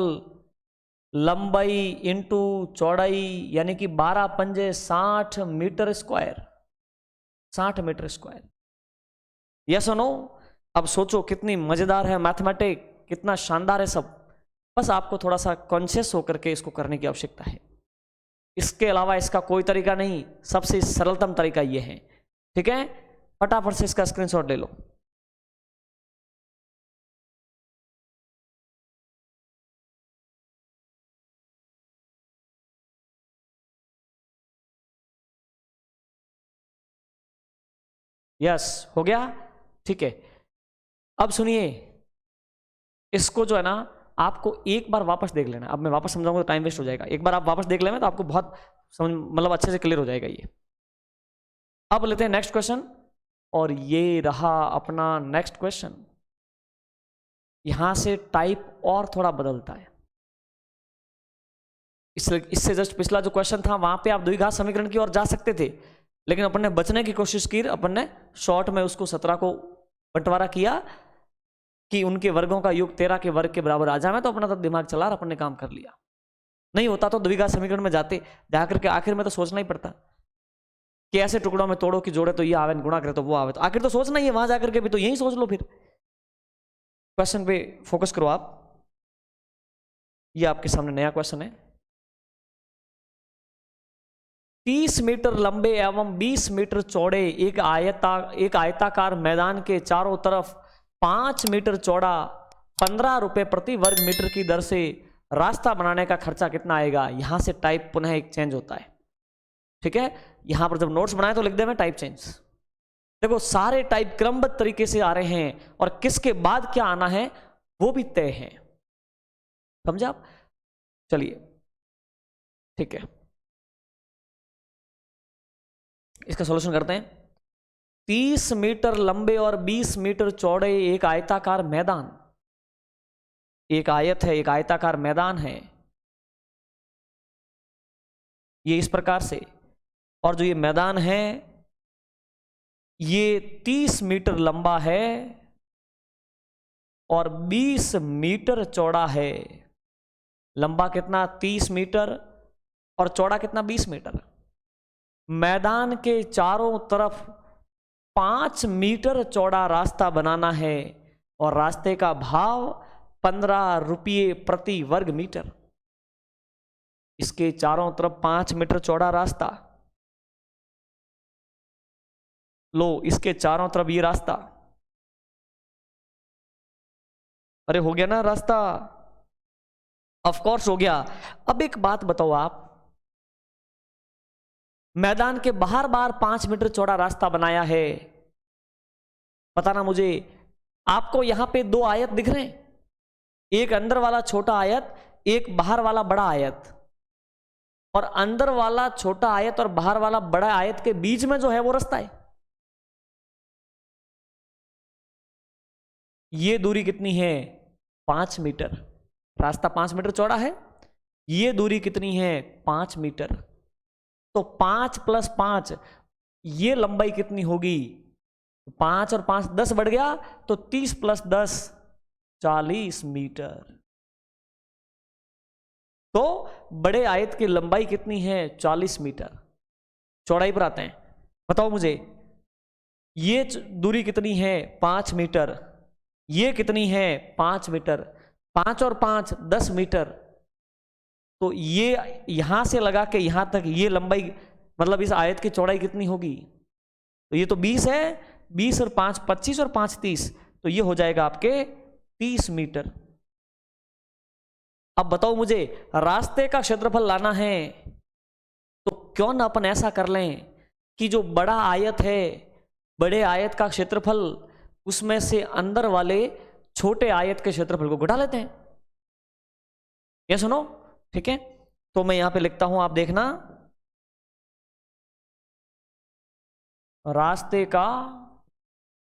लंबाई इंटू चौड़ाई, यानी कि 12 पंजे 60 meter square, 60 meter square. Yes और नो? अब सोचो कितनी मजेदार है मैथमेटिक, कितना शानदार है सब। बस आपको थोड़ा सा कॉन्शियस होकर के इसको करने की आवश्यकता है। इसके अलावा इसका कोई तरीका नहीं, सबसे सरलतम तरीका यह है। ठीक है, फटाफट से इसका स्क्रीनशॉट ले लो। यस, हो गया। ठीक है, अब सुनिए, इसको जो है ना आपको एक बार वापस देख लेना। अब मैं वापस समझाऊंगा तो टाइम वेस्ट हो जाएगा। एक बार आप वापस देख लेना तो आपको बहुत समझ, मतलब अच्छे से क्लियर हो जाएगा ये। अब लेते हैं नेक्स्ट क्वेश्चन, और ये रहा अपना नेक्स्ट क्वेश्चन। यहां से टाइप और थोड़ा बदलता है। इससे जस्ट पिछला जो क्वेश्चन था वहां पे आप द्विघात समीकरण की ओर जा सकते थे, लेकिन अपन ने बचने की कोशिश की। अपन ने शॉर्ट में उसको 17 को बंटवारा किया कि उनके वर्गों का योग 13 के वर्ग के बराबर आ जाए, तो अपना तो दिमाग चला और अपन ने काम कर लिया। नहीं होता तो द्विघात समीकरण में जाते, जाकर के आखिर में तो सोचना ही पड़ता कि ऐसे टुकड़ों में तोड़ो कि जोड़े तो ये आवे, गुणा करे तो वो आवे। तो आखिर तो सोचना ही है, वहां जाकर के भी तो यही सोच लो। फिर क्वेश्चन पे फोकस करो आप। ये आपके सामने नया क्वेश्चन है। 30 मीटर लंबे एवं 20 मीटर चौड़े एक आयताकार मैदान के चारों तरफ 5 मीटर चौड़ा 15 रुपए प्रति वर्ग मीटर की दर से रास्ता बनाने का खर्चा कितना आएगा? यहां से टाइप पुनः एक चेंज होता है। ठीक है, यहां पर जब नोट्स बनाए तो लिख दे मैं टाइप चेंज। देखो सारे टाइप क्रमबद्ध तरीके से आ रहे हैं, और किसके बाद क्या आना है वो भी तय है। समझे आप? चलिए ठीक है, इसका सॉल्यूशन करते हैं। 30 मीटर लंबे और 20 मीटर चौड़े एक आयताकार मैदान, एक आयत है, एक आयताकार मैदान है ये इस प्रकार से, और जो ये मैदान है ये 30 मीटर लंबा है और 20 मीटर चौड़ा है। लंबा कितना? 30 मीटर, और चौड़ा कितना? 20 मीटर। मैदान के चारों तरफ 5 मीटर चौड़ा रास्ता बनाना है, और रास्ते का भाव 15 रुपये प्रति वर्ग मीटर। इसके चारों तरफ 5 मीटर चौड़ा रास्ता, लो इसके चारों तरफ ये रास्ता। अरे हो गया ना रास्ता? ऑफ कोर्स हो गया। अब एक बात बताओ आप, मैदान के बाहर 5 मीटर चौड़ा रास्ता बनाया है, बताना मुझे। आपको यहां पे 2 आयत दिख रहे हैं, एक अंदर वाला छोटा आयत, एक बाहर वाला बड़ा आयत, और अंदर वाला छोटा आयत और बाहर वाला बड़ा आयत के बीच में जो है वो रास्ता है। ये दूरी कितनी है? 5 मीटर। रास्ता 5 मीटर चौड़ा है, ये दूरी कितनी है? 5 मीटर। तो 5 + 5, ये लंबाई कितनी होगी? 5 और 5 10 बढ़ गया, तो 30 + 10 40 मीटर। तो बड़े आयत की लंबाई कितनी है? 40 मीटर। चौड़ाई पर आते हैं, बताओ मुझे, ये दूरी कितनी है? 5 मीटर। ये कितनी है? 5 मीटर। 5 और 5 10 मीटर। तो ये यहां से लगा के यहां तक ये लंबाई, मतलब इस आयत की चौड़ाई कितनी होगी? तो ये तो 20 है, 20 और 5 25 और 5 30, तो ये हो जाएगा आपके 30 मीटर। अब बताओ मुझे, रास्ते का क्षेत्रफल लाना है, तो क्यों ना अपन ऐसा कर लें कि जो बड़ा आयत है, बड़े आयत का क्षेत्रफल, उसमें से अंदर वाले छोटे आयत के क्षेत्रफल को घटा लेते हैं। ये सुनो, ठीक है? तो मैं यहां पे लिखता हूं, आप देखना, रास्ते का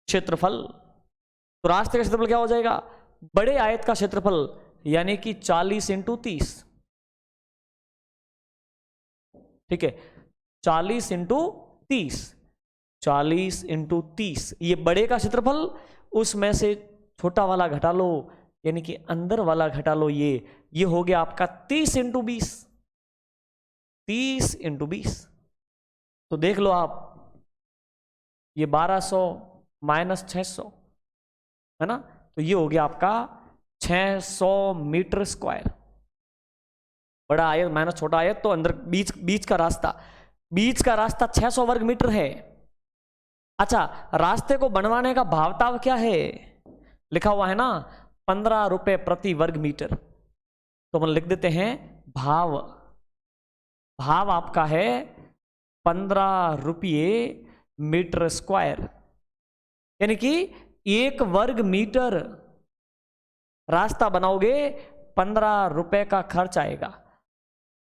क्षेत्रफल। तो रास्ते का क्षेत्रफल क्या हो जाएगा? बड़े आयत का क्षेत्रफल, यानी कि 40 × 30। ठीक है, 40 × 30, 40 × 30, ये बड़े का क्षेत्रफल, उसमें से छोटा वाला घटा लो, यानी कि अंदर वाला घटा लो, ये हो गया आपका 30 × 20, 30 × 20। तो देख लो आप, ये 1200 - 600 है ना, तो ये हो गया आपका 600 मीटर स्क्वायर। बड़ा आयत माइनस छोटा आयत, तो अंदर बीच का रास्ता 600 वर्ग मीटर है। अच्छा, रास्ते को बनवाने का भावताव क्या है? लिखा हुआ है ना, 15 रुपए प्रति वर्ग मीटर। तो हम लिख देते हैं भाव आपका है 15 रुपये मीटर स्क्वायर, यानी कि 1 वर्ग मीटर रास्ता बनाओगे 15 रुपए का खर्च आएगा।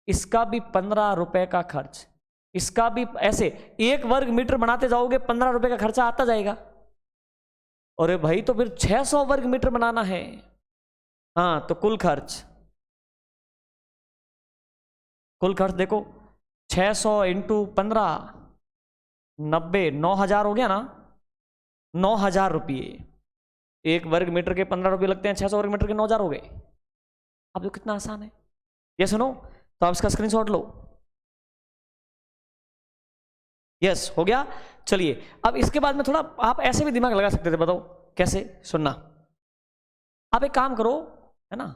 इसका भी 15 रुपए का खर्च, इसका भी ऐसे 1 वर्ग मीटर बनाते जाओगे 15 रुपए का खर्चा आता जाएगा। अरे भाई, तो फिर 600 वर्ग मीटर बनाना है। हाँ, तो कुल खर्च देखो, 600 × 15 90, 9000 हो गया ना, 9000 रुपये। 1 वर्ग मीटर के 15 रुपये लगते हैं, 600 वर्ग मीटर के 9000 हो गए। अब तो कितना आसान है ये, सुनो, तो आप इसका स्क्रीनशॉट लो। यस, हो गया। चलिए, अब इसके बाद में थोड़ा आप ऐसे भी दिमाग लगा सकते थे, बताओ कैसे? सुनना, आप एक काम करो, है ना,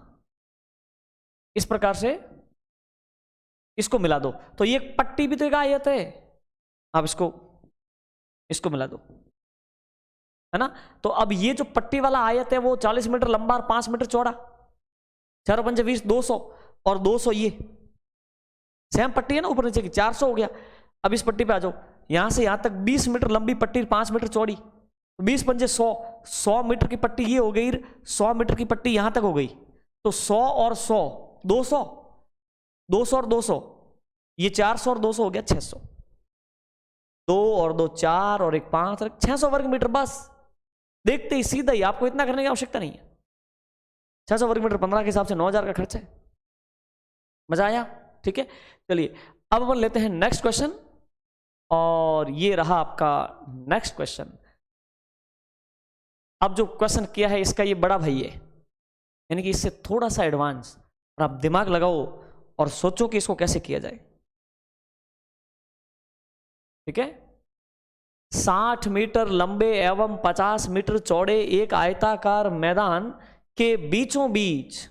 इस प्रकार से इसको मिला दो, तो ये पट्टी भी तो एक आयत है, आप इसको मिला दो, है ना। तो अब ये जो पट्टी वाला आयत है वो 40 मीटर लंबा और 5 मीटर चौड़ा, 4 × 5 = 20, 200, और 200 ये सेम पट्टी है ना ऊपर नीचे की, 400 हो गया। अब इस पट्टी पे आ जाओ, यहां से यहां तक 20 मीटर लंबी पट्टी, 5 मीटर चौड़ी, 20 × 5 = 100, 100 मीटर की पट्टी ये हो गई, 100 मीटर की पट्टी यहां तक हो गई, तो 100 और 100 200, 200 और 200, ये 400 और 200 हो गया 600, 2 और 2 4 और 1 5 और 600 वर्ग मीटर। बस देखते ही सीधा ही, आपको इतना करने की आवश्यकता नहीं है। 600 वर्ग मीटर 15 के हिसाब से 9000 का खर्च है। मजा आया? ठीक है, चलिए अब अपन लेते हैं नेक्स्ट क्वेश्चन, और ये रहा आपका नेक्स्ट क्वेश्चन। अब जो क्वेश्चन किया है इसका ये बड़ा भाई है, यानी कि इससे थोड़ा सा एडवांस, और आप दिमाग लगाओ और सोचो कि इसको कैसे किया जाए। ठीक है, 60 मीटर लंबे एवं 50 मीटर चौड़े एक आयताकार मैदान के बीचों बीच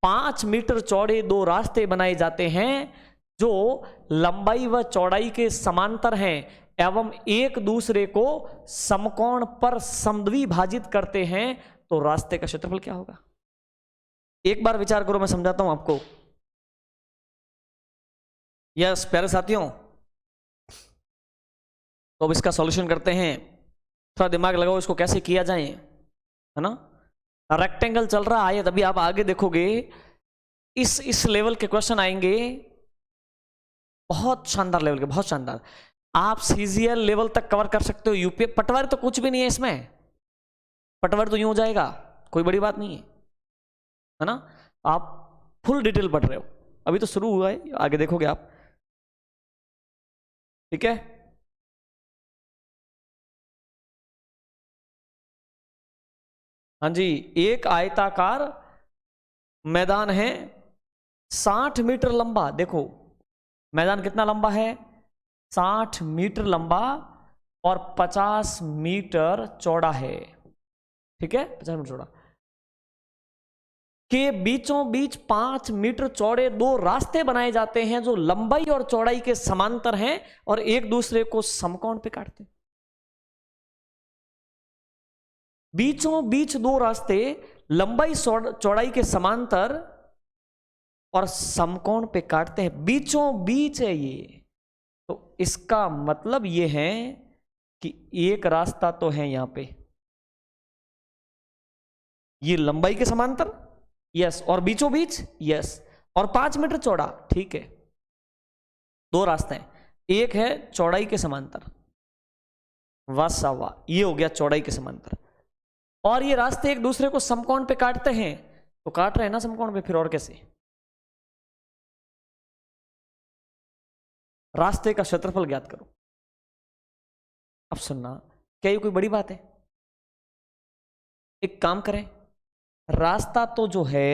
5 मीटर चौड़े 2 रास्ते बनाए जाते हैं जो लंबाई व चौड़ाई के समांतर हैं एवं एक दूसरे को समकोण पर समद्विभाजित करते हैं। तो रास्ते का क्षेत्रफल क्या होगा? एक बार विचार करो, मैं समझाता हूं आपको। यस प्यारे साथियों, तो अब इसका सॉल्यूशन करते हैं। थोड़ा दिमाग लगाओ, इसको कैसे किया जाए, है ना। रेक्टेंगल चल रहा है, तभी आप आगे देखोगे इस लेवल के क्वेश्चन आएंगे, बहुत शानदार लेवल के, बहुत शानदार। आप सीजीएल लेवल तक कवर कर सकते हो। यूपी पटवारी तो कुछ भी नहीं है इसमें, पटवारी तो यूं हो जाएगा, कोई बड़ी बात नहीं है ना। आप फुल डिटेल पढ़ रहे हो, अभी तो शुरू हुआ है, आगे देखोगे आप, ठीक है। हाँ जी, एक आयताकार मैदान है 60 मीटर लंबा। देखो मैदान कितना लंबा है, 60 मीटर लंबा और 50 मीटर चौड़ा है, ठीक है, 50 मीटर चौड़ा। के बीचों बीच 5 मीटर चौड़े 2 रास्ते बनाए जाते हैं जो लंबाई और चौड़ाई के समांतर हैं और एक दूसरे को समकोण पे काटते हैं। बीचों बीच 2 रास्ते लंबाई चौड़ाई के समांतर और समकोण पे काटते हैं, बीचों बीच है ये। तो इसका मतलब ये है कि एक रास्ता तो है यहां पे, ये लंबाई के समांतर, यस, और बीचों बीच, यस, और 5 मीटर चौड़ा, ठीक है। 2 रास्ते हैं, एक है चौड़ाई के समांतर, वाह वाह, ये हो गया चौड़ाई के समांतर, और ये रास्ते एक दूसरे को समकोण पे काटते हैं। तो काट रहे हैं ना समकोण पे, फिर और कैसे। रास्ते का क्षेत्रफल ज्ञात करो। अब सुनना, क्या ये कोई बड़ी बात है। एक काम करें, रास्ता तो जो है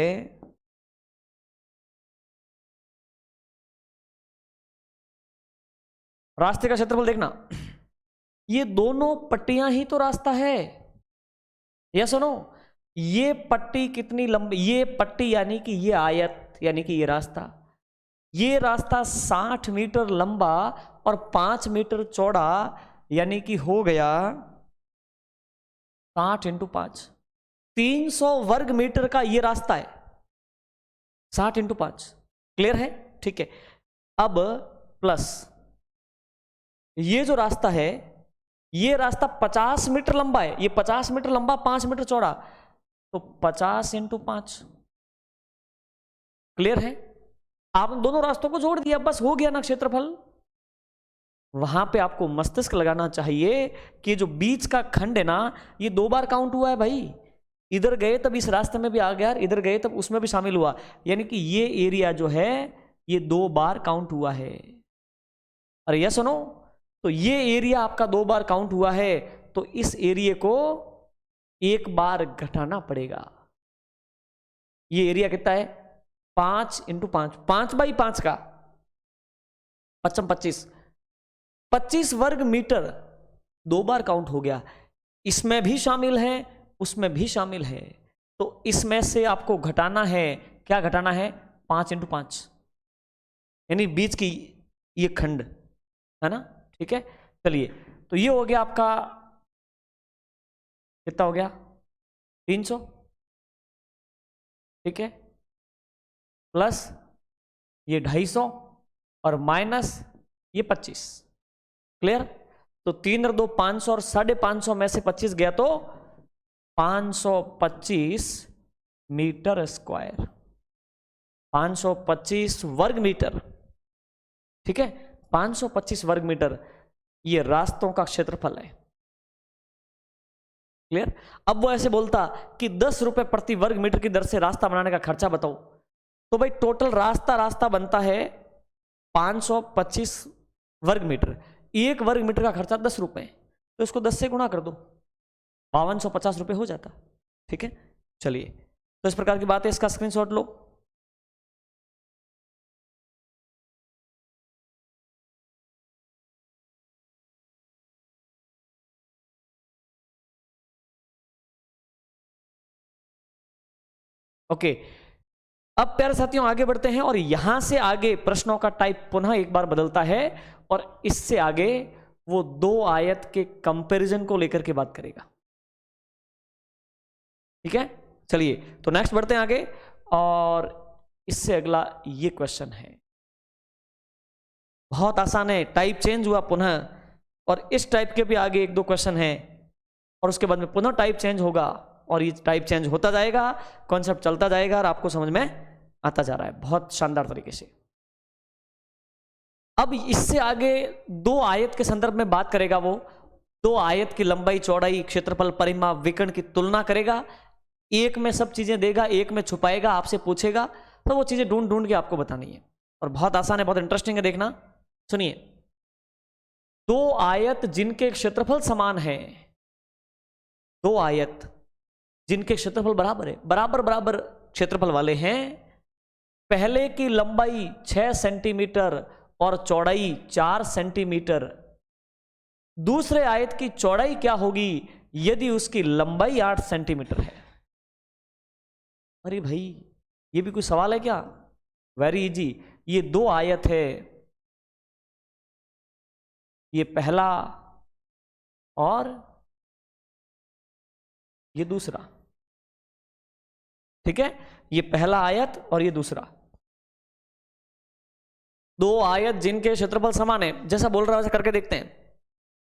रास्ते का क्षेत्रफल देखना, ये दोनों पट्टियां ही तो रास्ता है, या सुनो, ये पट्टी कितनी लंबी, ये पट्टी यानी कि ये आयत यानी कि ये रास्ता 60 मीटर लंबा और 5 मीटर चौड़ा, यानी कि हो गया 60 × 5, 300 वर्ग मीटर का ये रास्ता है, 60 × 5, क्लियर है, ठीक है। अब प्लस ये जो रास्ता है, ये रास्ता 50 मीटर लंबा है, ये 50 मीटर लंबा 5 मीटर चौड़ा, तो 50 × 5, क्लियर है। आपने दोनों रास्तों को जोड़ दिया, बस हो गया ना क्षेत्रफल। वहां पे आपको मस्तिष्क लगाना चाहिए कि जो बीच का खंड है ना, ये 2 बार काउंट हुआ है भाई, इधर गए तब इस रास्ते में भी आ गया, इधर गए तब उसमें भी शामिल हुआ, यानी कि ये एरिया जो है ये 2 बार काउंट हुआ है। अरे यस सुनो, तो ये एरिया आपका 2 बार काउंट हुआ है, तो इस एरिया को 1 बार घटाना पड़ेगा। ये एरिया कितना है, 5 × 5, 5/5 का 5 25, 25 वर्ग मीटर 2 बार काउंट हो गया, इसमें भी शामिल है उसमें भी शामिल है, तो इसमें से आपको घटाना है, क्या घटाना है, 5 × 5, यानी बीच की ये खंड है ना, ठीक है। चलिए, तो ये हो गया आपका, कितना हो गया, 300, ठीक है, प्लस ये 250 और माइनस ये 25, क्लियर। तो 3 और 2 500 और 550 में से 25 गया तो 525 मीटर स्क्वायर, 525 वर्ग मीटर, ठीक है, 525 वर्ग मीटर ये रास्तों का क्षेत्रफल है, क्लियर। अब वो ऐसे बोलता कि 10 रुपए प्रति वर्ग मीटर की दर से रास्ता बनाने का खर्चा बताओ, तो भाई टोटल रास्ता बनता है 525 वर्ग मीटर, 1 वर्ग मीटर का खर्चा 10 रुपए, तो इसको 10 से गुणा कर दो, 5250 रुपए हो जाता, ठीक है। चलिए, तो इस प्रकार की बात है, इसका स्क्रीनशॉट लो। ओके, अब प्यारे साथियों आगे बढ़ते हैं, और यहां से आगे प्रश्नों का टाइप पुनः एक बार बदलता है, और इससे आगे वो 2 आयत के कंपैरिजन को लेकर के बात करेगा, ठीक है। चलिए, तो नेक्स्ट बढ़ते हैं आगे, और इससे अगला ये क्वेश्चन है, बहुत आसान है, टाइप चेंज हुआ पुनः, और इस टाइप के भी आगे एक दो क्वेश्चन है और उसके बाद में पुनः टाइप चेंज होगा और ये टाइप चेंज होता जाएगा, कॉन्सेप्ट चलता जाएगा और आपको समझ में आता जा रहा है बहुत शानदार तरीके से। अब इससे आगे दो आयत के संदर्भ में बात करेगा, वो दो आयत की लंबाई, चौड़ाई, क्षेत्रफल, परिमाप, विकर्ण की तुलना करेगा, एक में सब चीजें देगा, एक में छुपाएगा, आपसे पूछेगा, तो वो चीजें ढूंढ ढूंढ के आपको बतानी है और बहुत आसान है, बहुत इंटरेस्टिंग है, देखना। सुनिए, दो आयत जिनके क्षेत्रफल समान है, दो आयत जिनके क्षेत्रफल बराबर है, बराबर बराबर क्षेत्रफल वाले हैं, पहले की लंबाई 6 सेंटीमीटर और चौड़ाई 4 सेंटीमीटर, दूसरे आयत की चौड़ाई क्या होगी यदि उसकी लंबाई 8 सेंटीमीटर है? अरे भाई, ये भी कोई सवाल है क्या? Very easy. ये दो आयत है, ये पहला और ये दूसरा, ठीक है? ये पहला आयत और ये दूसरा, दो आयत जिनके क्षेत्रफल समान है, जैसा बोल रहा है वैसा करके देखते हैं।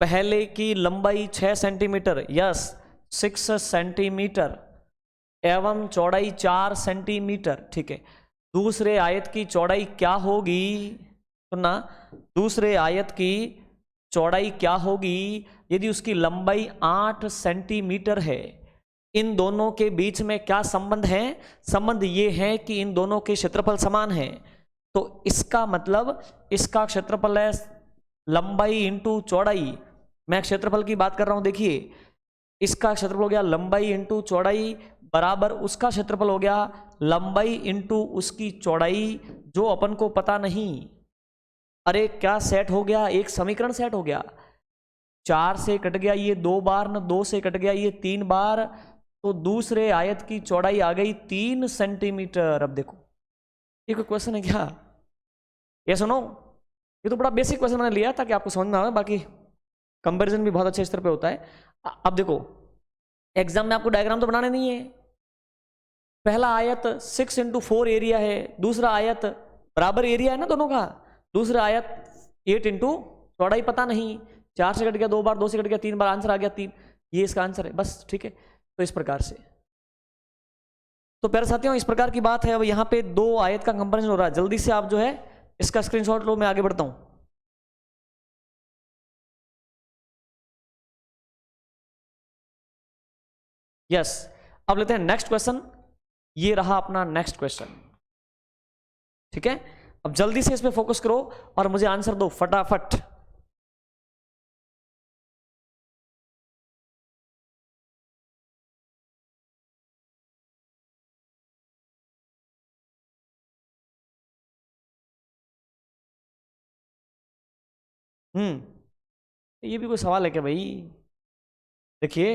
पहले की लंबाई 6 सेंटीमीटर, यस 6 सेंटीमीटर, एवं चौड़ाई 4 सेंटीमीटर, ठीक है। दूसरे आयत की चौड़ाई क्या होगी? सुनना, दूसरे आयत की चौड़ाई क्या होगी यदि उसकी लंबाई 8 सेंटीमीटर है? इन दोनों के बीच में क्या संबंध है? संबंध ये है कि इन दोनों के क्षेत्रफल समान है, तो इसका मतलब इसका क्षेत्रफल है लंबाई इंटू चौड़ाई। मैं क्षेत्रफल की बात कर रहा हूं, देखिए इसका क्षेत्रफल हो गया लंबाई इंटू चौड़ाई बराबर उसका क्षेत्रफल हो गया लंबाई इंटू उसकी चौड़ाई, जो अपन को पता नहीं। अरे क्या सेट हो गया, एक समीकरण सेट हो गया। 4 से कट गया ये 2 बार, न 2 से कट गया ये 3 बार, तो दूसरे आयत की चौड़ाई आ गई 3 सेंटीमीटर। अब देखो, ये कोई क्वेश्चन है क्या? ये सुनो, ये तो बड़ा बेसिक क्वेश्चन मैंने लिया ताकि आपको समझ में आए, बाकी कंपैरिजन भी बहुत अच्छे स्तर पे होता है। अब देखो, एग्जाम में आपको डायग्राम तो बनाने नहीं है। पहला आयत 6 इंटू 4 एरिया है, दूसरा आयत बराबर एरिया है ना दोनों का, दूसरा आयत 8 इंटू चौड़ाई पता नहीं, 4 से कट गया 2 बार, 2 से कट गया 3 बार, आंसर आ गया 3। ये इसका आंसर है, बस ठीक है। तो इस प्रकार से, तो प्यारे साथियों इस प्रकार की बात है। अब यहाँ पे दो आयत का कंपैरिजन हो रहा है, जल्दी से आप जो है इसका स्क्रीनशॉट लो, मैं आगे बढ़ता हूं। यस, अब लेते हैं नेक्स्ट क्वेश्चन। ये रहा अपना नेक्स्ट क्वेश्चन, ठीक है? अब जल्दी से इस पे फोकस करो और मुझे आंसर दो फटाफट। ये भी कोई सवाल है क्या भाई? देखिए,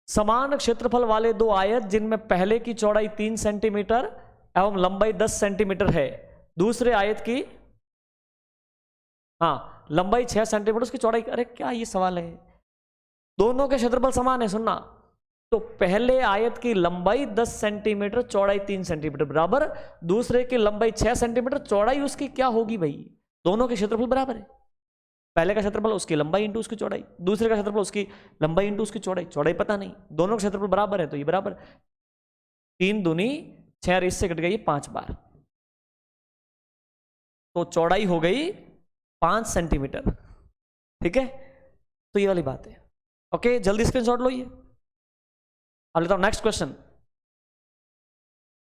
समान क्षेत्रफल वाले दो आयत जिनमें पहले की चौड़ाई 3 सेंटीमीटर एवं लंबाई 10 सेंटीमीटर है, दूसरे आयत की लंबाई 6 सेंटीमीटर, उसकी चौड़ाई, अरे क्या ये सवाल है? दोनों के क्षेत्रफल समान है, सुनना, तो पहले आयत की लंबाई 10 सेंटीमीटर, चौड़ाई 3 सेंटीमीटर बराबर, दूसरे की लंबाई 6 सेंटीमीटर, चौड़ाई उसकी क्या होगी भाई? दोनों के क्षेत्रफल बराबर है। पहले का क्षेत्रफल उसकी लंबाई इंटू उसकी चौड़ाई, दूसरे का क्षेत्रफल उसकी लंबाई इंटू उसकी चौड़ाई, चौड़ाई पता नहीं, दोनों का क्षेत्रफल बराबर है, तो ये बराबर 3 दूनी 6, और इससे कट गई 5 बार, तो चौड़ाई हो गई 5 सेंटीमीटर, ठीक है? तो ये वाली बात है। ओके, जल्दी स्क्रीनशॉट लो ये। अब लेता हूं नेक्स्ट क्वेश्चन।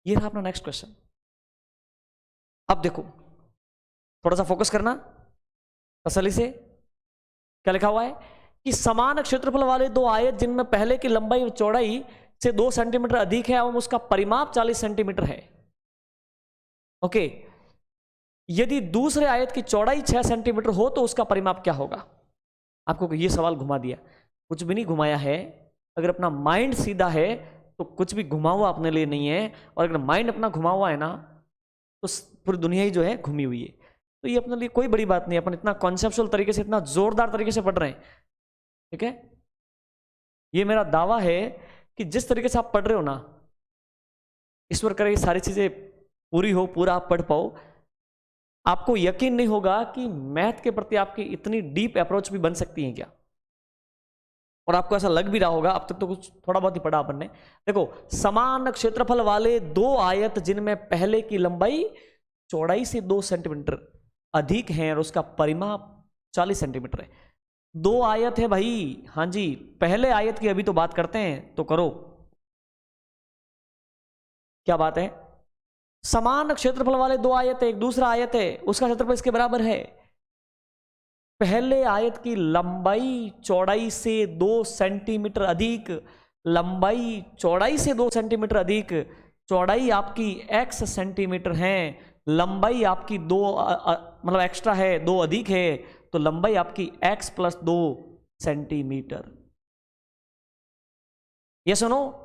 ये रहा अपना नेक्स्ट क्वेश्चन। अब देखो, थोड़ा सा फोकस करना तसल्ली से। क्या लिखा हुआ है कि समान क्षेत्रफल वाले दो आयत जिनमें पहले की लंबाई और चौड़ाई से 2 सेंटीमीटर अधिक है एवं उसका परिमाप 40 सेंटीमीटर है। ओके, यदि दूसरे आयत की चौड़ाई 6 सेंटीमीटर हो तो उसका परिमाप क्या होगा? आपको ये सवाल घुमा दिया, कुछ भी नहीं घुमाया है। अगर अपना माइंड सीधा है तो कुछ भी घुमा हुआ अपने लिए नहीं है, और अगर माइंड अपना घुमा हुआ है ना तो पूरी दुनिया ही जो है घूमी हुई है। तो ये अपने लिए कोई बड़ी बात नहीं, अपन इतना कॉन्सेप्चुअल तरीके से, इतना जोरदार तरीके से पढ़ रहे हैं, ठीक है? ये मेरा दावा है कि जिस तरीके से आप पढ़ रहे हो ना, ईश्वर करे ये सारी चीजें पूरी हो, पूरा आप पढ़ पाओ, आपको यकीन नहीं होगा कि मैथ के प्रति आपकी इतनी डीप अप्रोच भी बन सकती है क्या। और आपको ऐसा लग भी रहा होगा, अब तक तो कुछ थोड़ा बहुत ही पढ़ा अपन ने। देखो, समान क्षेत्रफल वाले दो आयत जिनमें पहले की लंबाई चौड़ाई से 2 सेंटीमीटर अधिक है और उसका परिमाप 40 सेंटीमीटर है। दो आयत है भाई, हाँ जी, पहले आयत की अभी तो बात करते हैं, तो करो क्या बात है। समान क्षेत्रफल वाले दो आयत है, एक दूसरा आयत है, उसका क्षेत्रफल इसके बराबर है। पहले आयत की लंबाई चौड़ाई से 2 सेंटीमीटर अधिक, लंबाई चौड़ाई से 2 सेंटीमीटर अधिक, चौड़ाई आपकी x सेंटीमीटर है, लंबाई आपकी 2 मतलब एक्स्ट्रा है, 2 अधिक है, तो लंबाई आपकी x + 2 सेंटीमीटर। ये सुनो,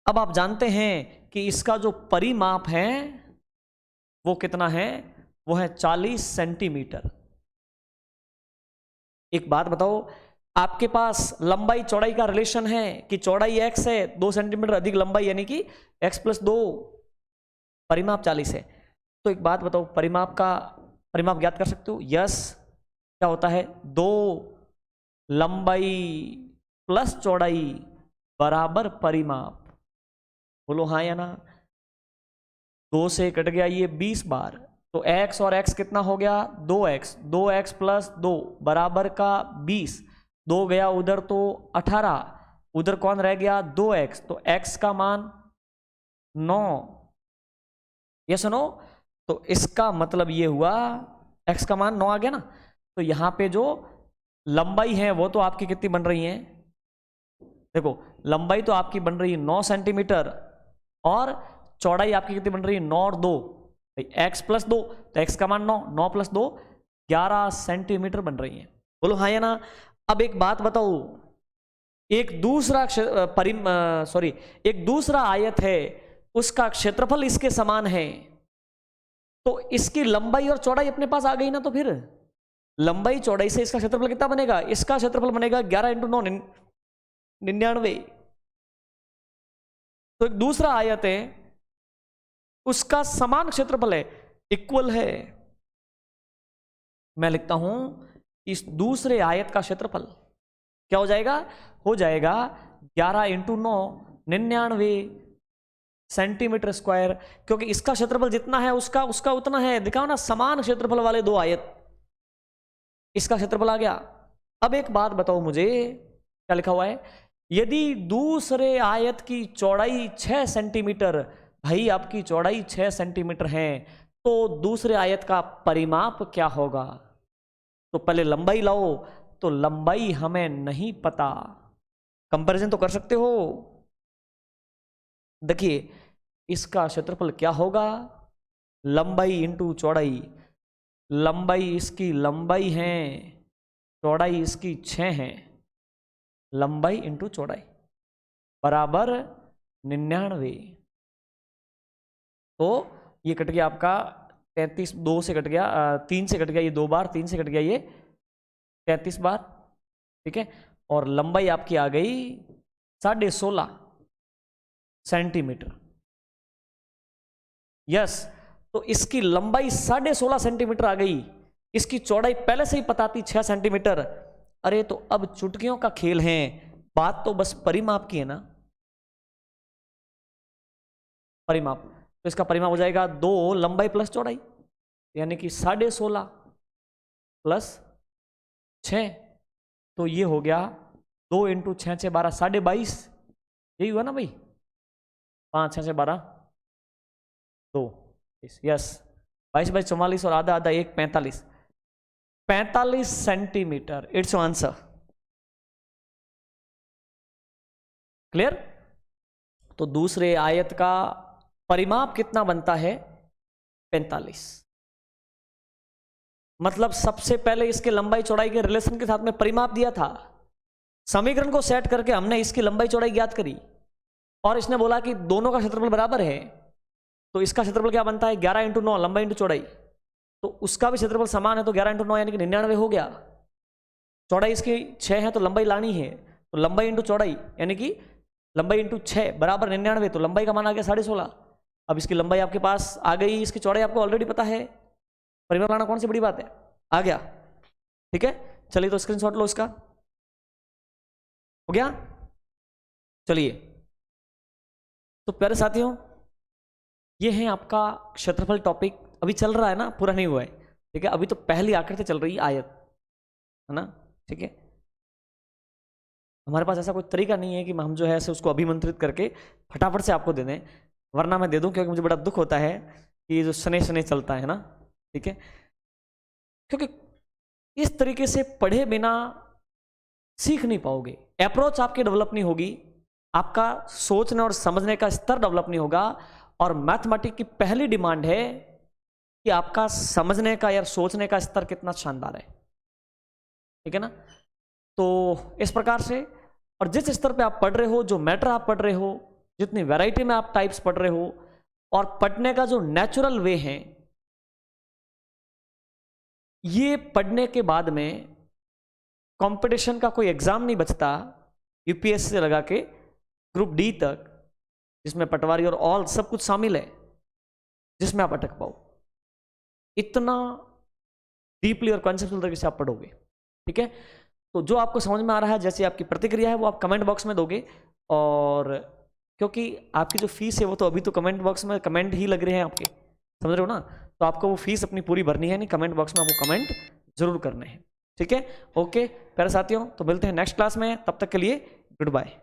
अब आप जानते हैं कि इसका जो परिमाप है वो कितना है, वो है 40 सेंटीमीटर। एक बात बताओ, आपके पास लंबाई चौड़ाई का रिलेशन है कि चौड़ाई x है, 2 सेंटीमीटर अधिक लंबाई, यानी कि x + 2, परिमाप 40 है। तो एक बात बताओ, परिमाप ज्ञात कर सकते हो? यस। क्या होता है? 2 लंबाई प्लस चौड़ाई बराबर परिमाप। बोलो हाँ या ना। 2 से कट गया ये 20 बार, तो x और x कितना हो गया? 2x, 2x + 2 बराबर का 20, 2 गया उधर तो 18, उधर कौन रह गया? 2x, तो x का मान 9। ये सुनो, तो इसका मतलब ये हुआ x का मान 9 आ गया ना। तो यहां पे जो लंबाई है वो तो आपकी कितनी बन रही है? देखो, लंबाई तो आपकी बन रही है 9 सेंटीमीटर और चौड़ाई आपकी कितनी बन रही है? 9 और 2, x + 2, तो x का मान 9, 9 + 2 11 सेंटीमीटर बन रही है। बोलो हाँ या ना। अब एक बात बताओ, एक दूसरा आयत है, उसका क्षेत्रफल इसके समान है, तो इसकी लंबाई और चौड़ाई अपने पास आ गई ना। तो फिर लंबाई चौड़ाई से इसका क्षेत्रफल कितना बनेगा? इसका क्षेत्रफल बनेगा 11 × 9 99। तो एक दूसरा आयत है, उसका समान क्षेत्रफल है, इक्वल है। मैं लिखता हूं इस दूसरे आयत का क्षेत्रफल क्या हो जाएगा? हो जाएगा 11 × 9 99 सेंटीमीटर स्क्वायर, क्योंकि इसका क्षेत्रफल जितना है उसका उतना है। दिखाओ ना, समान क्षेत्रफल वाले दो आयत, इसका क्षेत्रफल आ गया। अब एक बात बताओ मुझे, क्या लिखा हुआ है? यदि दूसरे आयत की चौड़ाई 6 सेंटीमीटर, भाई आपकी चौड़ाई 6 सेंटीमीटर है, तो दूसरे आयत का परिमाप क्या होगा? तो पहले लंबाई लाओ, तो लंबाई हमें नहीं पता, कंपैरिजन तो कर सकते हो। देखिए, इसका क्षेत्रफल क्या होगा? लंबाई इंटू चौड़ाई। लंबाई इसकी लंबाई है, चौड़ाई इसकी 6 है, लंबाई इंटू चौड़ाई बराबर 99। तो ये कट गया आपका 33, 2 से कट गया, 3 से कट गया ये 2 बार, 3 से कट गया ये 33 बार, ठीक है। और लंबाई आपकी आ गई 16.5 सेंटीमीटर। यस, तो इसकी लंबाई 16.5 सेंटीमीटर आ गई, इसकी चौड़ाई पहले से ही पता थी 6 सेंटीमीटर। अरे तो अब चुटकियों का खेल है, बात तो बस परिमाप की है ना। परिमाप, तो इसका परिमाप हो जाएगा 2 लंबाई प्लस चौड़ाई, यानी कि 16.5 प्लस 6, तो ये हो गया 2 × 6 × 12 22.5, यही हुआ ना भाई। 5 6 12 2, यस, 22 44 और आधा 1 45 सेंटीमीटर। It's answer. क्लियर? तो दूसरे आयत का परिमाप कितना बनता है? 45। मतलब सबसे पहले इसके लंबाई चौड़ाई के रिलेशन के साथ में परिमाप दिया था, समीकरण को सेट करके हमने इसकी लंबाई चौड़ाई ज्ञात करी, और इसने बोला कि दोनों का क्षेत्रफल बराबर है, तो इसका क्षेत्रफल क्या बनता है? 11 × 9 लंबाई इंटू चौड़ाई, तो उसका भी क्षेत्रफल समान है, तो 11 × 9 यानी कि 99 हो गया। चौड़ाई इसकी 6 है, तो लंबाई लानी है, तो लंबाई इंटू चौड़ाई यानी कि लंबाई इंटू 6 बराबर 99, तो लंबाई का मान आ गया 16.5। अब इसकी लंबाई आपके पास आ गई, इसकी चौड़ाई आपको ऑलरेडी पता है, परिमाप लाना कौन सी बड़ी बात है, आ गया। ठीक है, चलिए तो स्क्रीनशॉट लो इसका, हो गया। चलिए तो प्यारे साथियों, ये है आपका क्षेत्रफल टॉपिक, अभी चल रहा है ना, पूरा नहीं हुआ है। ठीक है, अभी तो पहली आकृति चल रही है, आयत, है ना। ठीक है, हमारे पास ऐसा कोई तरीका नहीं है कि हम जो है ऐसे उसको अभिमंत्रित करके फटाफट से आपको दे दें, वरना मैं दे दूं, क्योंकि मुझे बड़ा दुख होता है कि ये जो शनि शनि चलता है ना। ठीक है, क्योंकि इस तरीके से पढ़े बिना सीख नहीं पाओगे, अप्रोच आपकी डेवलप नहीं होगी, आपका सोचने और समझने का स्तर डेवलप नहीं होगा। और मैथमेटिक्स की पहली डिमांड है कि आपका समझने का या सोचने का स्तर कितना शानदार है। ठीक है ना, तो इस प्रकार से, और जिस स्तर पे आप पढ़ रहे हो, जो मैटर आप पढ़ रहे हो, जितनी वैरायटी में आप टाइप्स पढ़ रहे हो, और पढ़ने का जो नेचुरल वे है, ये पढ़ने के बाद में कंपटीशन का कोई एग्जाम नहीं बचता यूपीएससी से लगा के ग्रुप डी तक, जिसमें पटवारी और ऑल सब कुछ शामिल है, जिसमें आप अटक पाओ। इतना डीपली और कॉन्सेप्चुअल तरीके से आप पढ़ोगे। ठीक है, तो जो आपको समझ में आ रहा है, जैसी आपकी प्रतिक्रिया है, वो आप कमेंट बॉक्स में दोगे। और क्योंकि आपकी जो फीस है वो तो अभी तो कमेंट बॉक्स में कमेंट ही लग रहे हैं आपके, समझ रहे हो ना, तो आपको वो फीस अपनी पूरी भरनी है नहीं, कमेंट बॉक्स में आपको कमेंट जरूर करने हैं। ठीक है, ओके प्यारे साथियों, तो मिलते हैं नेक्स्ट क्लास में, तब तक के लिए गुड बाय।